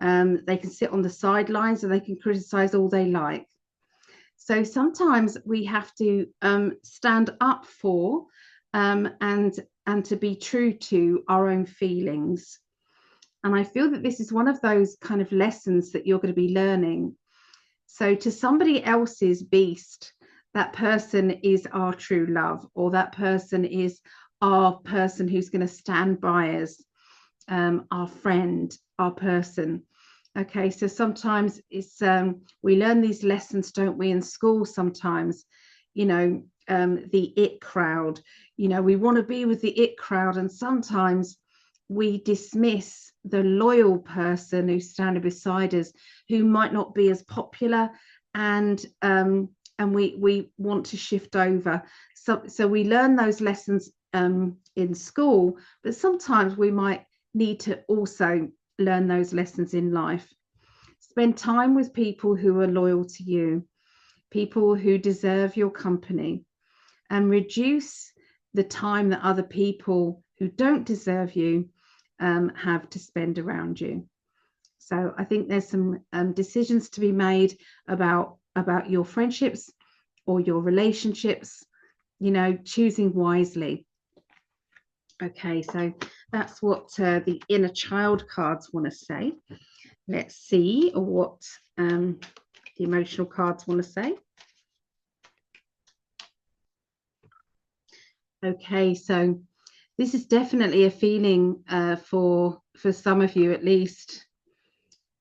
They can sit on the sidelines and they can criticize all they like. So sometimes we have to stand up for and to be true to our own feelings. And I feel that this is one of those kind of lessons that you're going to be learning. So to somebody else's beast, that person is our true love, or that person is our person who's going to stand by us, our friend, our person. Okay, so sometimes it's we learn these lessons, don't we, in school sometimes, you know, the it crowd, you know, we want to be with the it crowd, and sometimes we dismiss the loyal person who's standing beside us, who might not be as popular, and we want to shift over. So we learn those lessons in school, but sometimes we might need to also learn those lessons in life. Spend time with people who are loyal to you, people who deserve your company, and reduce the time that other people who don't deserve you have to spend around you. So I think there's some decisions to be made about your friendships or your relationships, you know, choosing wisely. Okay, so that's what the inner child cards want to say. Let's see what the emotional cards want to say. Okay, so this is definitely a feeling for some of you, at least,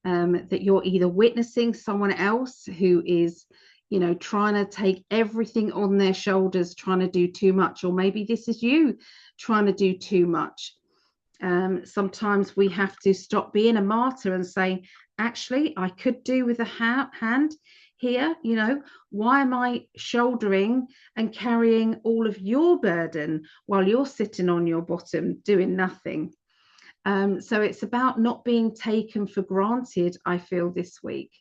that you're either witnessing someone else who is, you know, trying to take everything on their shoulders, trying to do too much, or maybe this is you trying to do too much. Sometimes we have to stop being a martyr and say, actually, I could do with a hand here. You know, why am I shouldering and carrying all of your burden while you're sitting on your bottom doing nothing? So it's about not being taken for granted, I feel, this week.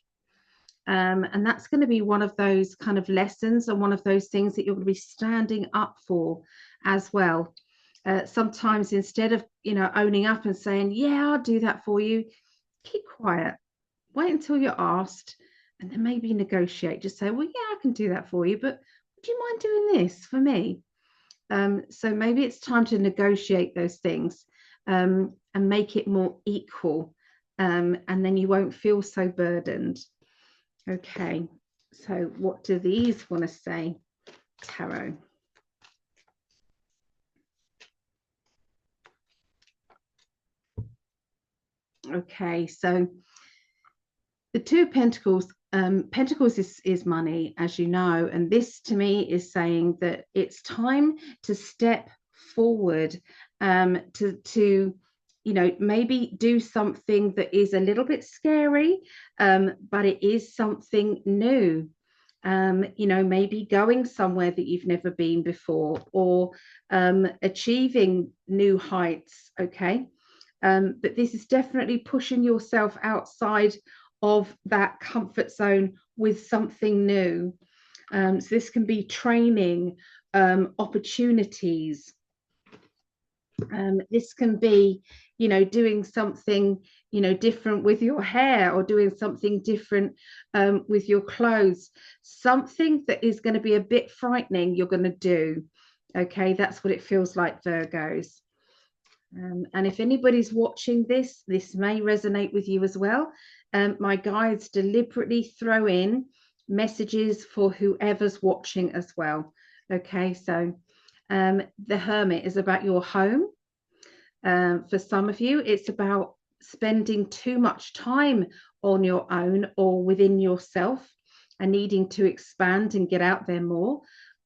And that's going to be one of those kind of lessons, and one of those things that you're going to be standing up for as well. Sometimes instead of, you know, owning up and saying, yeah, I'll do that for you, keep quiet, wait until you're asked, and then maybe negotiate. Just say, well, yeah, I can do that for you, but would you mind doing this for me? So maybe it's time to negotiate those things and make it more equal, and then you won't feel so burdened. Okay, so what do these want to say, Tarot? Okay, so the Two of Pentacles, Pentacles is money, as you know, and this to me is saying that it's time to step forward, to you know, maybe do something that is a little bit scary, but it is something new. You know, maybe going somewhere that you've never been before, or achieving new heights. Okay, but this is definitely pushing yourself outside of that comfort zone with something new. So this can be training, opportunities. This can be, you know, doing something, you know, different with your hair, or doing something different with your clothes. Something that is going to be a bit frightening, you're going to do. Okay, that's what it feels like, Virgos. And if anybody's watching this, this may resonate with you as well. My guides deliberately throw in messages for whoever's watching as well. Okay, so the Hermit is about your home. For some of you, it's about spending too much time on your own or within yourself and needing to expand and get out there more.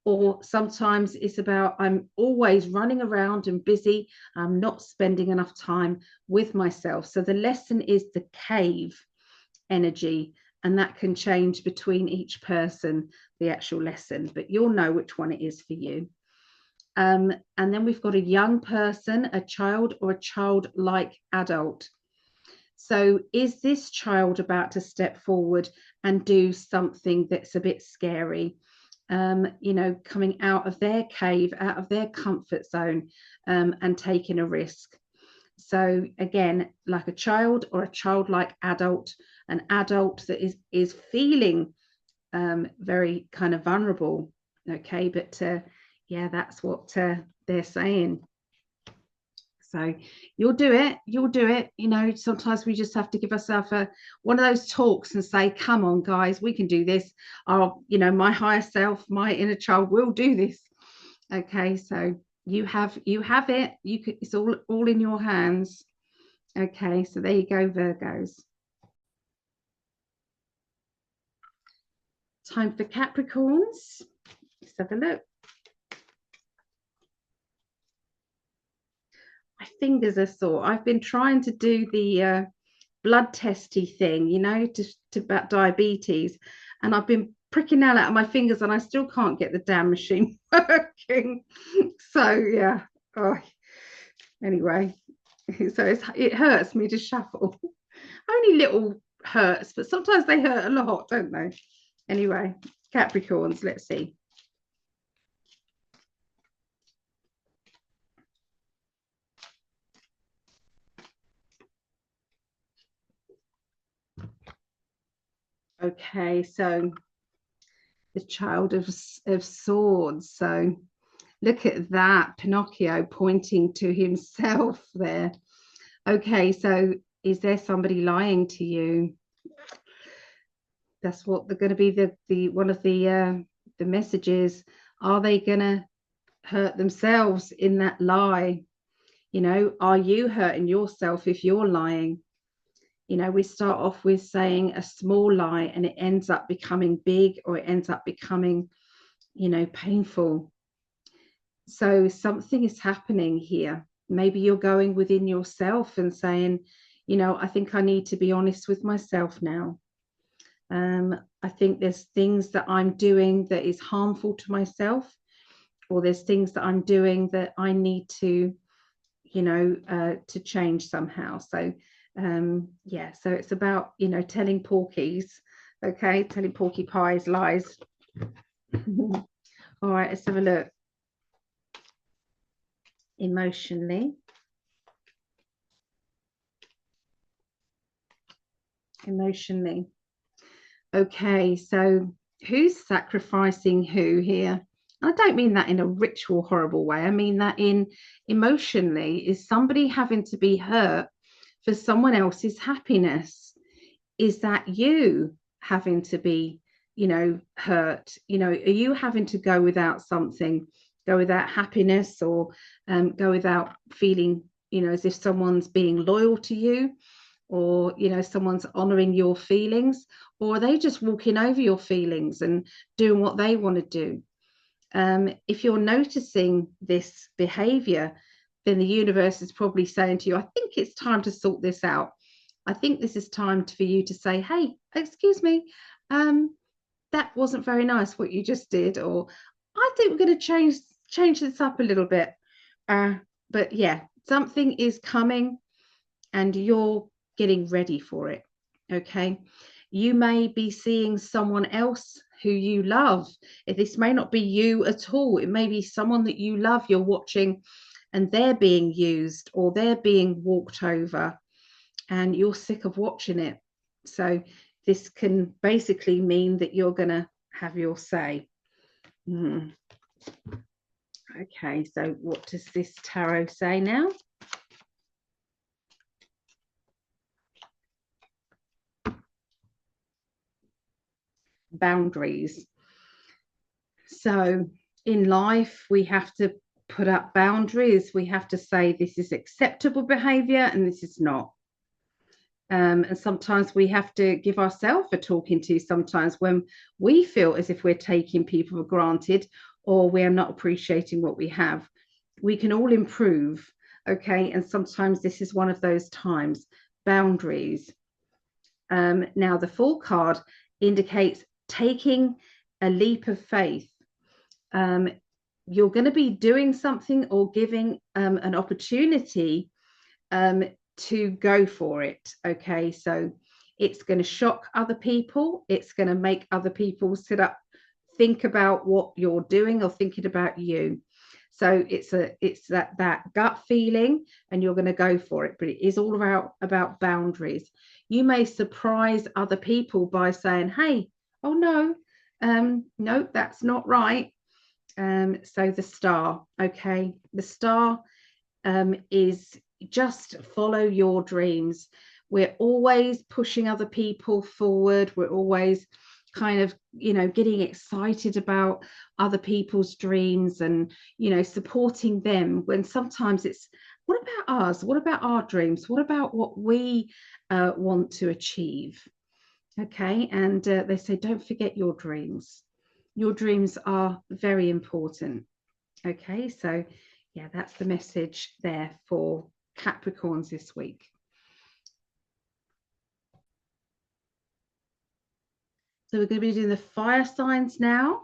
Or sometimes it's about I'm always running around and busy. I'm not spending enough time with myself. So the lesson is the cave energy, and that can change between each person, the actual lesson, but you'll know which one it is for you. And then we've got a young person, a child, or a childlike adult. So is this child about to step forward and do something that's a bit scary? You know, coming out of their cave, out of their comfort zone, and taking a risk. So again, like a child or a childlike adult, an adult that is feeling very kind of vulnerable. Okay, but yeah, that's what they're saying. So you'll do it. You know, sometimes we just have to give ourselves one of those talks and say, come on, guys, we can do this. You know, my higher self, my inner child will do this. Okay, so you have it. It's all in your hands. Okay, so there you go, Virgos. Time for Capricorns. Let's have a look. My fingers are sore. I've been trying to do the blood testy thing, you know, to about diabetes, and I've been pricking out of my fingers, and I still can't get the damn machine working. So yeah. Oh, anyway, so it hurts me to shuffle. Only little hurts, but sometimes they hurt a lot, don't they? Anyway, Capricorns, let's see. Okay, so the child of swords. So look at that, Pinocchio pointing to himself there. Okay, so is there somebody lying to you? That's what they're going to be the one of the messages. Are they going to hurt themselves in that lie? You know, are you hurting yourself if you're lying? You know, we start off with saying a small lie and it ends up becoming big, or it ends up becoming, you know, painful. So something is happening here. Maybe you're going within yourself and saying, you know, I think I need to be honest with myself now. I think there's things that I'm doing that is harmful to myself, or there's things that I'm doing that I need to, you know, to change somehow. So yeah, so it's about, you know, telling porkies, okay, telling porcupines lies. All right, let's have a look. Emotionally. Okay, so who's sacrificing who here? I don't mean that in a ritual, horrible way. I mean that in emotionally. Is somebody having to be hurt for someone else's happiness? Is that you having to be, you know, hurt? You know, are you having to go without something, go without happiness, or go without feeling, you know, as if someone's being loyal to you, or, you know, someone's honoring your feelings, or are they just walking over your feelings and doing what they want to do? If you're noticing this behavior, then the universe is probably saying to you, I think it's time to sort this out. I think this is time for you to say, hey, excuse me, that wasn't very nice what you just did, or I think we're going to change this up a little bit. But yeah, something is coming and you're getting ready for it. Okay, you may be seeing someone else who you love. This may not be you at all. It may be someone that you love, you're watching, and they're being used or they're being walked over, and you're sick of watching it. So this can basically mean that you're going to have your say. Okay, so what does this tarot say now? Boundaries. So in life, we have to put up boundaries. We have to say this is acceptable behavior and this is not. And sometimes we have to give ourselves a talking to, sometimes when we feel as if we're taking people for granted or we're not appreciating what we have. We can all improve, okay? And sometimes this is one of those times. Boundaries. Now, the Fool card indicates taking a leap of faith. You're going to be doing something or giving an opportunity to go for it. Okay, so it's going to shock other people. It's going to make other people sit up, think about what you're doing or thinking about you. So it's that gut feeling, and you're going to go for it. But it is all about boundaries. You may surprise other people by saying, "Hey, oh no, no, that's not right." So the star, okay, the star is just follow your dreams. We're always pushing other people forward. We're always kind of, getting excited about other people's dreams and, supporting them, when sometimes it's, what about us? What about our dreams? What about what we want to achieve? Okay. And they say, don't forget your dreams. Your dreams are very important. Okay. So yeah, that's the message there for Capricorns this week. So we're going to be doing the fire signs now.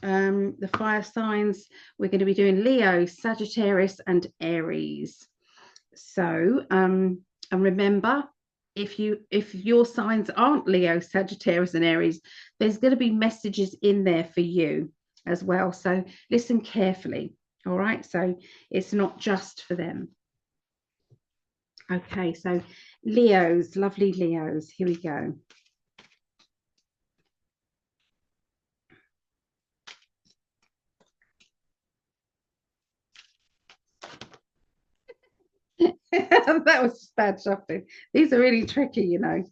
The fire signs, we're going to be doing Leo, Sagittarius, and Aries. So, and remember, if your signs aren't Leo, Sagittarius, and Aries, there's going to be messages in there for you as well. So listen carefully. All right. So it's not just for them. Okay, so Leos, lovely Leos, here we go. That was just bad shuffling. These are really tricky, That's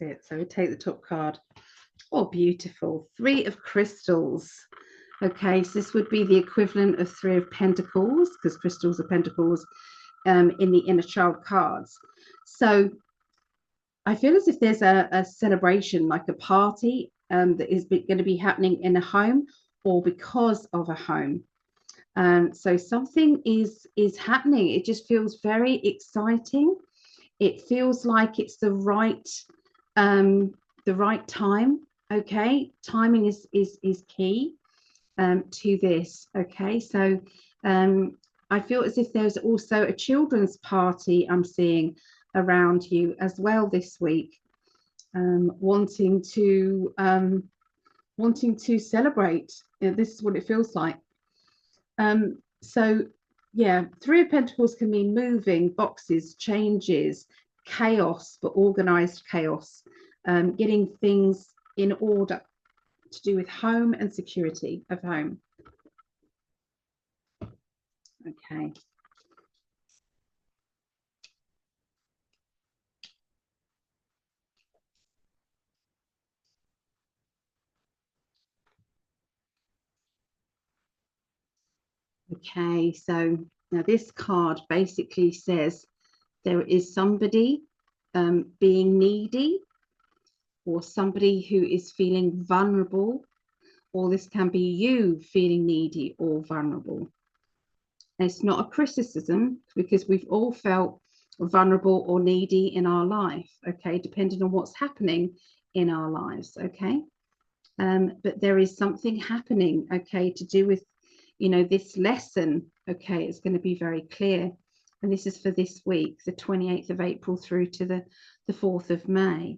it. So we take the top card. Oh, beautiful. 3 of crystals. Okay, so this would be the equivalent of 3 of pentacles, because crystals are pentacles in the inner child cards. So I feel as if there's a celebration, like a party that is going to be happening in a home or because of a home. So something is happening. It just feels very exciting. It feels like it's the right time. Okay, timing is key to this. Okay, so I feel as if there's also a children's party I'm seeing around you as well this week, wanting to celebrate. This is what it feels like. So yeah, 3 of Pentacles can mean moving, boxes, changes, chaos, but organized chaos, getting things in order to do with home and security of home. Okay. Okay, so now this card basically says there is somebody being needy, or somebody who is feeling vulnerable, or this can be you feeling needy or vulnerable. And it's not a criticism, because we've all felt vulnerable or needy in our life, okay, depending on what's happening in our lives, okay. But there is something happening, okay, to do with, this lesson, okay, it's going to be very clear. And this is for this week, the 28th of April through to the 4th of May.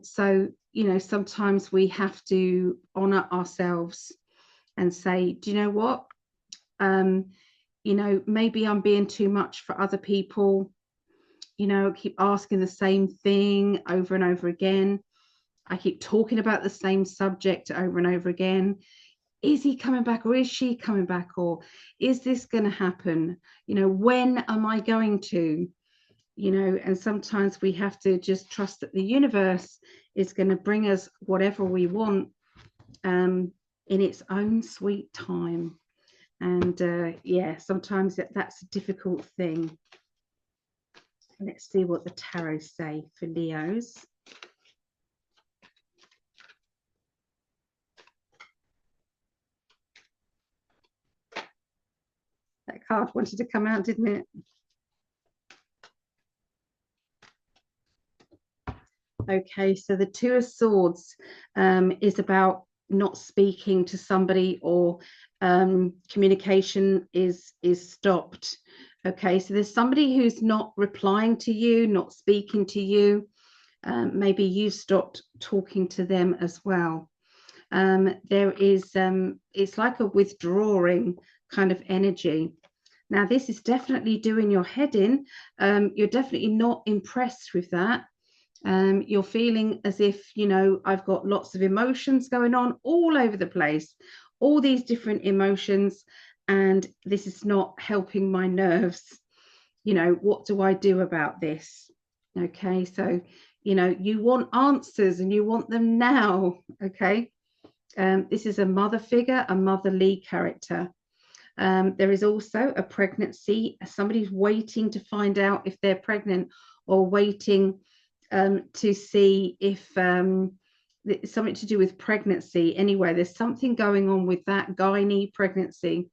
So, sometimes we have to honor ourselves and say, do you know what? Maybe I'm being too much for other people. I keep asking the same thing over and over again. I keep talking about the same subject over and over again. Is he coming back, or is she coming back, or is this going to happen? When am I going to? And sometimes we have to just trust that the universe is going to bring us whatever we want in its own sweet time. And yeah, sometimes that's a difficult thing. Let's see what the tarot say for Leos. That card wanted to come out, didn't it? Okay, so the Two of Swords is about not speaking to somebody, or communication is stopped. Okay, so there's somebody who's not replying to you, not speaking to you. Maybe you stopped talking to them as well. There is, it's like a withdrawing kind of energy. Now, this is definitely doing your head in. You're definitely not impressed with that. You're feeling as if, you know, I've got lots of emotions going on all over the place, all these different emotions, and this is not helping my nerves. You know, what do I do about this? Okay, so, you know, you want answers and you want them now. Okay, this is a mother figure, a motherly character. There is also a pregnancy. Somebody's waiting to find out if they're pregnant, or waiting to see if something to do with pregnancy. Anyway, there's something going on with that gynae pregnancy,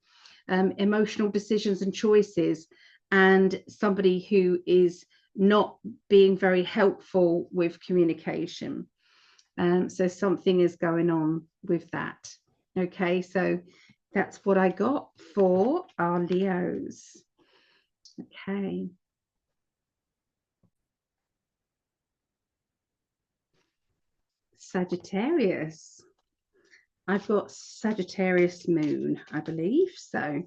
emotional decisions and choices, and somebody who is not being very helpful with communication. So something is going on with that. Okay, so that's what I got for our Leos. Okay. Sagittarius. I've got Sagittarius moon, I believe. So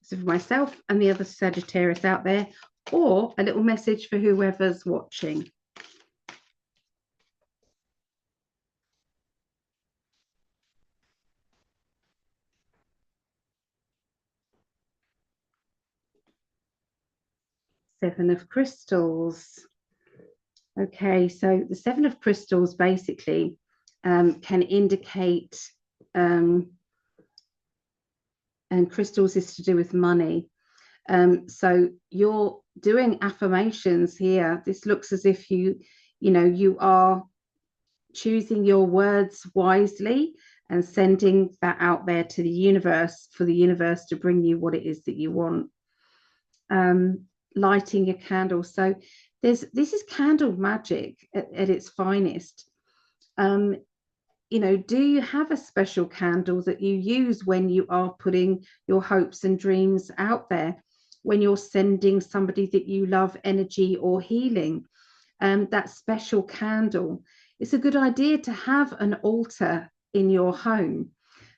for myself and the other Sagittarius out there, or a little message for whoever's watching. Seven of Crystals. Okay, so the Seven of Crystals basically can indicate, and crystals is to do with money. So you're doing affirmations here. This looks as if you know, you are choosing your words wisely and sending that out there to the universe, for the universe to bring you what it is that you want. Lighting a candle. So this is candle magic at its finest. You know, do you have a special candle that you use when you are putting your hopes and dreams out there, when you're sending somebody that you love energy or healing? That special candle. It's a good idea to have an altar in your home.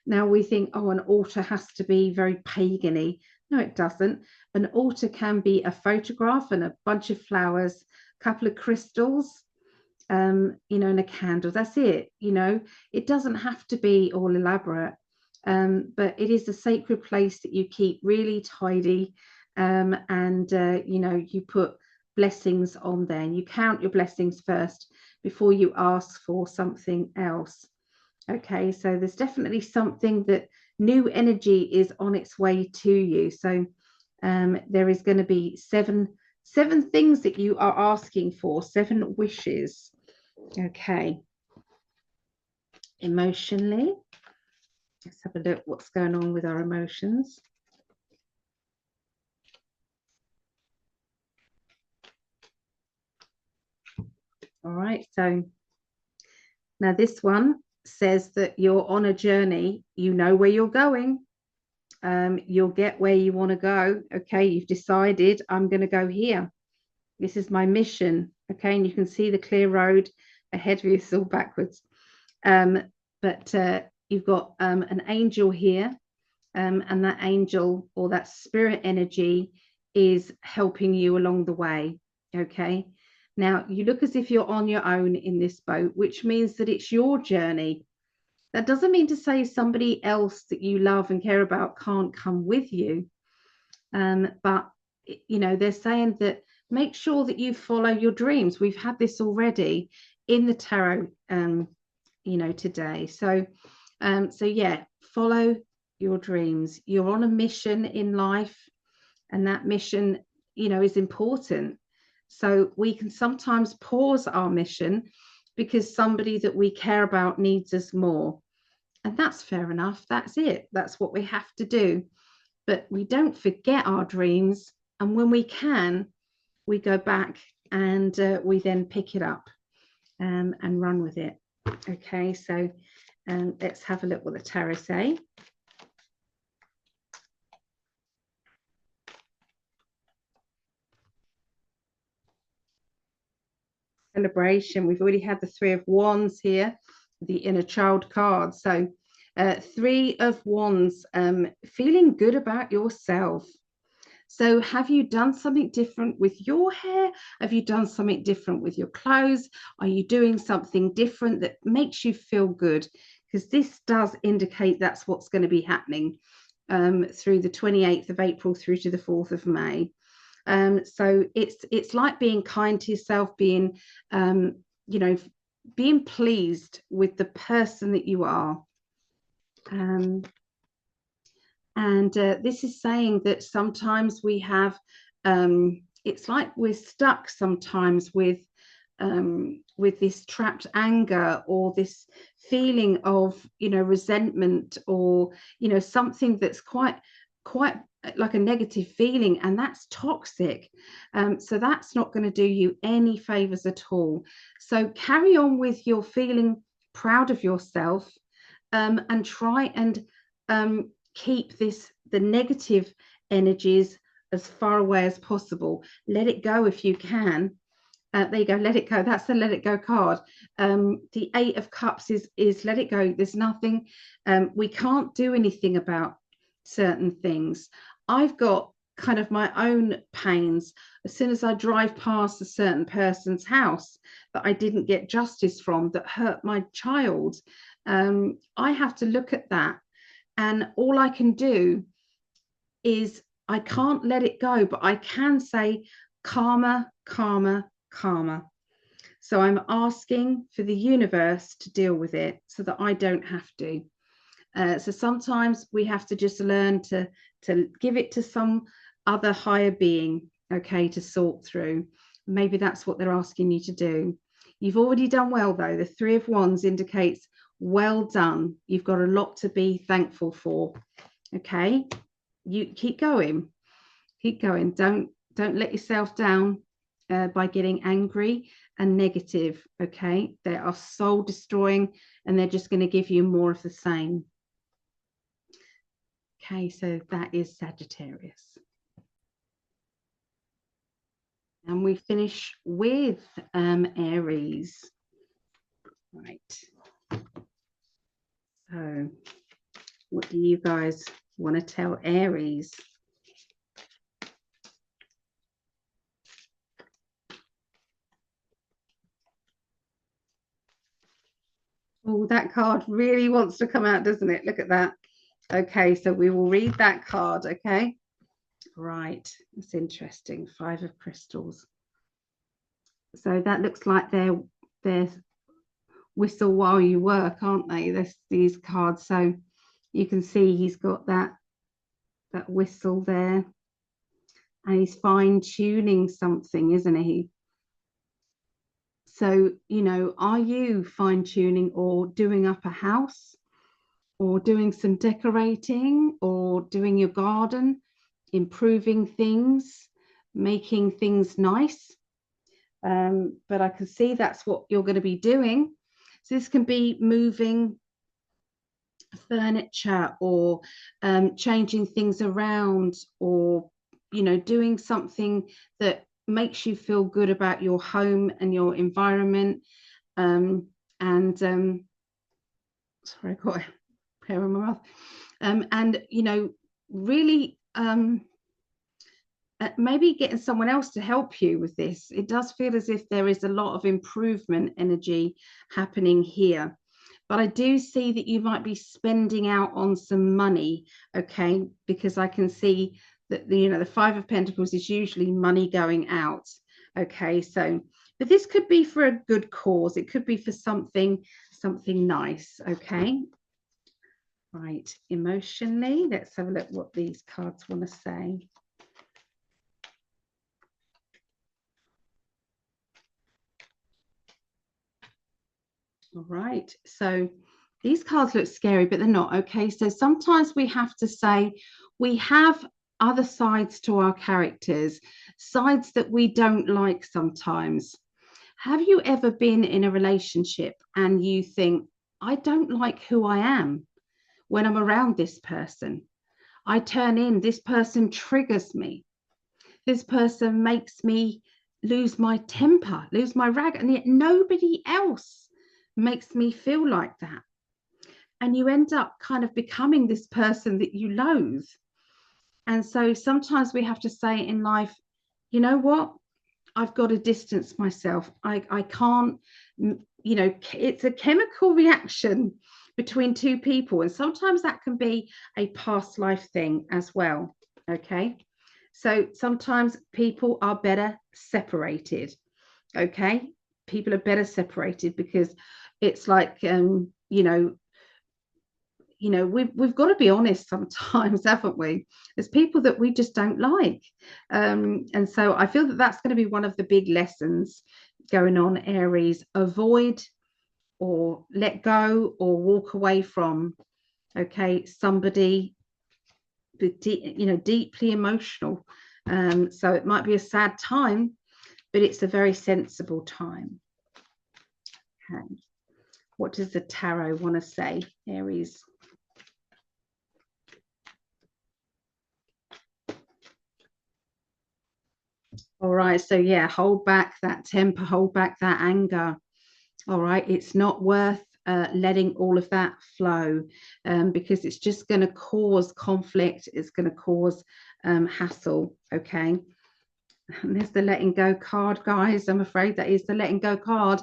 Now we think, oh, an altar has to be very pagan-y. No, it doesn't. An altar can be a photograph and a bunch of flowers, a couple of crystals, you know, and a candle. That's it. You know, it doesn't have to be all elaborate, but it is a sacred place that you keep really tidy, and you know, you put blessings on there, and you count your blessings first before you ask for something else. Okay, so there's definitely something that new energy is on its way to you. So there is going to be seven things that you are asking for, 7 wishes. Okay. Emotionally, let's have a look what's going on with our emotions. All right, so now this one says that you're on a journey. You know where you're going. You'll get where you want to go. Okay, you've decided, I'm going to go here. This is my mission. Okay, and you can see the clear road ahead of you. It's all backwards. But you've got an angel here, and that angel, or that spirit energy, is helping you along the way. Okay, now you look as if you're on your own in this boat, which means that it's your journey. That doesn't mean to say somebody else that you love and care about can't come with you, but you know, they're saying that make sure that you follow your dreams. We've had this already in the tarot, you know, today. So so yeah, follow your dreams. You're on a mission in life, and that mission, you know, is important. So we can sometimes pause our mission because somebody that we care about needs us more. And that's fair enough. That's it. That's what we have to do. But we don't forget our dreams. And when we can, we go back and we then pick it up and run with it. Okay, so let's have a look what the tarot say. Celebration. We've already had the Three of Wands here, the inner child card. So Three of Wands, feeling good about yourself. So have you done something different with your hair? Have you done something different with your clothes? Are you doing something different that makes you feel good? Because this does indicate that's what's going to be happening through the 28th of April through to the 4th of May. So it's like being kind to yourself, being, you know, being pleased with the person that you are. This is saying that sometimes we have, it's like we're stuck sometimes with this trapped anger or this feeling of, you know, resentment, or, you know, something that's quite like a negative feeling, and that's toxic. So that's not going to do you any favors at all. So carry on with your feeling proud of yourself, and try and keep the negative energies as far away as possible. Let it go if you can. There you go, let it go. That's the let it go card. The Eight of Cups is let it go. There's nothing, we can't do anything about certain things. I've got kind of my own pains. As soon as I drive past a certain person's house that I didn't get justice from, that hurt my child, I have to look at that, and all I can do is, I can't let it go, but I can say karma, karma, karma. So I'm asking for the universe to deal with it so that I don't have to. So sometimes we have to just learn to give it to some other higher being, okay, to sort through. Maybe that's what they're asking you to do. You've already done well, though. The Three of Wands indicates well done. You've got a lot to be thankful for. Okay, you keep going. Keep going. Don't let yourself down by getting angry and negative. Okay, they are soul destroying, and they're just going to give you more of the same. Okay, so that is Sagittarius. And we finish with Aries. Right. So what do you guys want to tell Aries? Oh, that card really wants to come out, doesn't it? Look at that. Okay, so we will read that card, okay? Right, it's interesting. Five of Crystals. So that looks like they're whistle while you work, aren't they? There's these cards. So you can see he's got that whistle there, and he's fine-tuning something, isn't he? So, you know, are you fine-tuning or doing up a house, or doing some decorating, or doing your garden, improving things, making things nice? But I can see that's what you're going to be doing. So this can be moving furniture, or changing things around, or, you know, doing something that makes you feel good about your home and your environment. Sorry, I got a hair in my mouth. And, you know, really maybe getting someone else to help you with this. It does feel as if there is a lot of improvement energy happening here. But I do see that you might be spending out on some money, okay? Because I can see that the Five of Pentacles is usually money going out, okay? So, but this could be for a good cause. It could be for something nice, okay? Right, emotionally, let's have a look what these cards want to say. All right, so these cards look scary, but they're not. Okay, so sometimes we have to say we have other sides to our characters, sides that we don't like sometimes. Have you ever been in a relationship and you think, I don't like who I am when I'm around this person? I turn in, this person triggers me. This person makes me lose my temper, lose my rag, and yet nobody else makes me feel like that. And you end up kind of becoming this person that you loathe. And so sometimes we have to say in life, you know what? I've got to distance myself. I can't, it's a chemical reaction between two people. And sometimes that can be a past life thing as well. Okay. So sometimes people are better separated. Okay. People are better separated because it's like, we've got to be honest sometimes, haven't we? There's people that we just don't like. And so I feel that that's going to be one of the big lessons going on, Aries. Avoid or let go or walk away from, okay, somebody deeply emotional. So it might be a sad time, but it's a very sensible time. Okay. What does the tarot want to say, Aries? All right, so yeah, hold back that temper, hold back that anger. All right, it's not worth letting all of that flow because it's just going to cause conflict. It's going to cause hassle. Okay. And there's the letting go card, guys. I'm afraid that is the letting go card.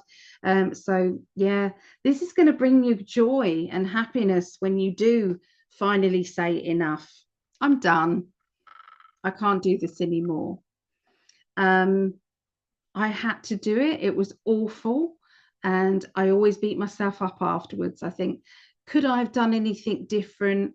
So yeah, this is going to bring you joy and happiness when you do finally say enough. I'm done. I can't do this anymore. I had to do it. It was awful. And I always beat myself up afterwards. I think, could I have done anything different?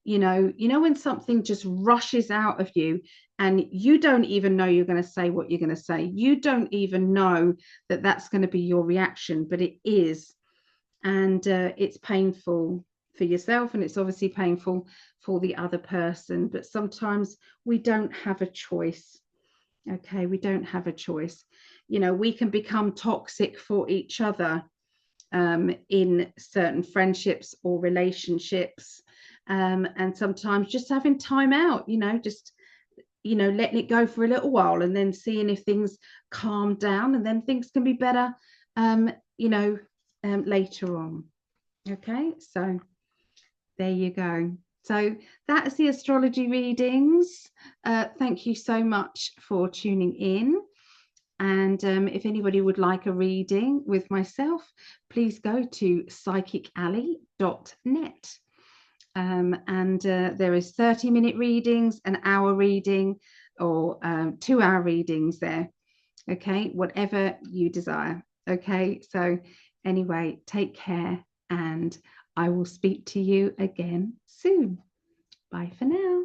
When something just rushes out of you and you don't even know you're going to say what you're going to say. You don't even know that that's going to be your reaction, but it is. And it's painful for yourself, and it's obviously painful for the other person. But sometimes we don't have a choice. Okay, we don't have a choice. We can become toxic for each other in certain friendships or relationships. And sometimes just having time out, just, letting it go for a little while and then seeing if things calm down, and then things can be better, later on. Okay, so there you go. So that is the astrology readings. Thank you so much for tuning in. And if anybody would like a reading with myself, please go to psychically.net. And there is 30-minute readings, an hour reading, or 2-hour readings there. Okay, whatever you desire. Okay, so anyway, take care, and I will speak to you again soon. Bye for now.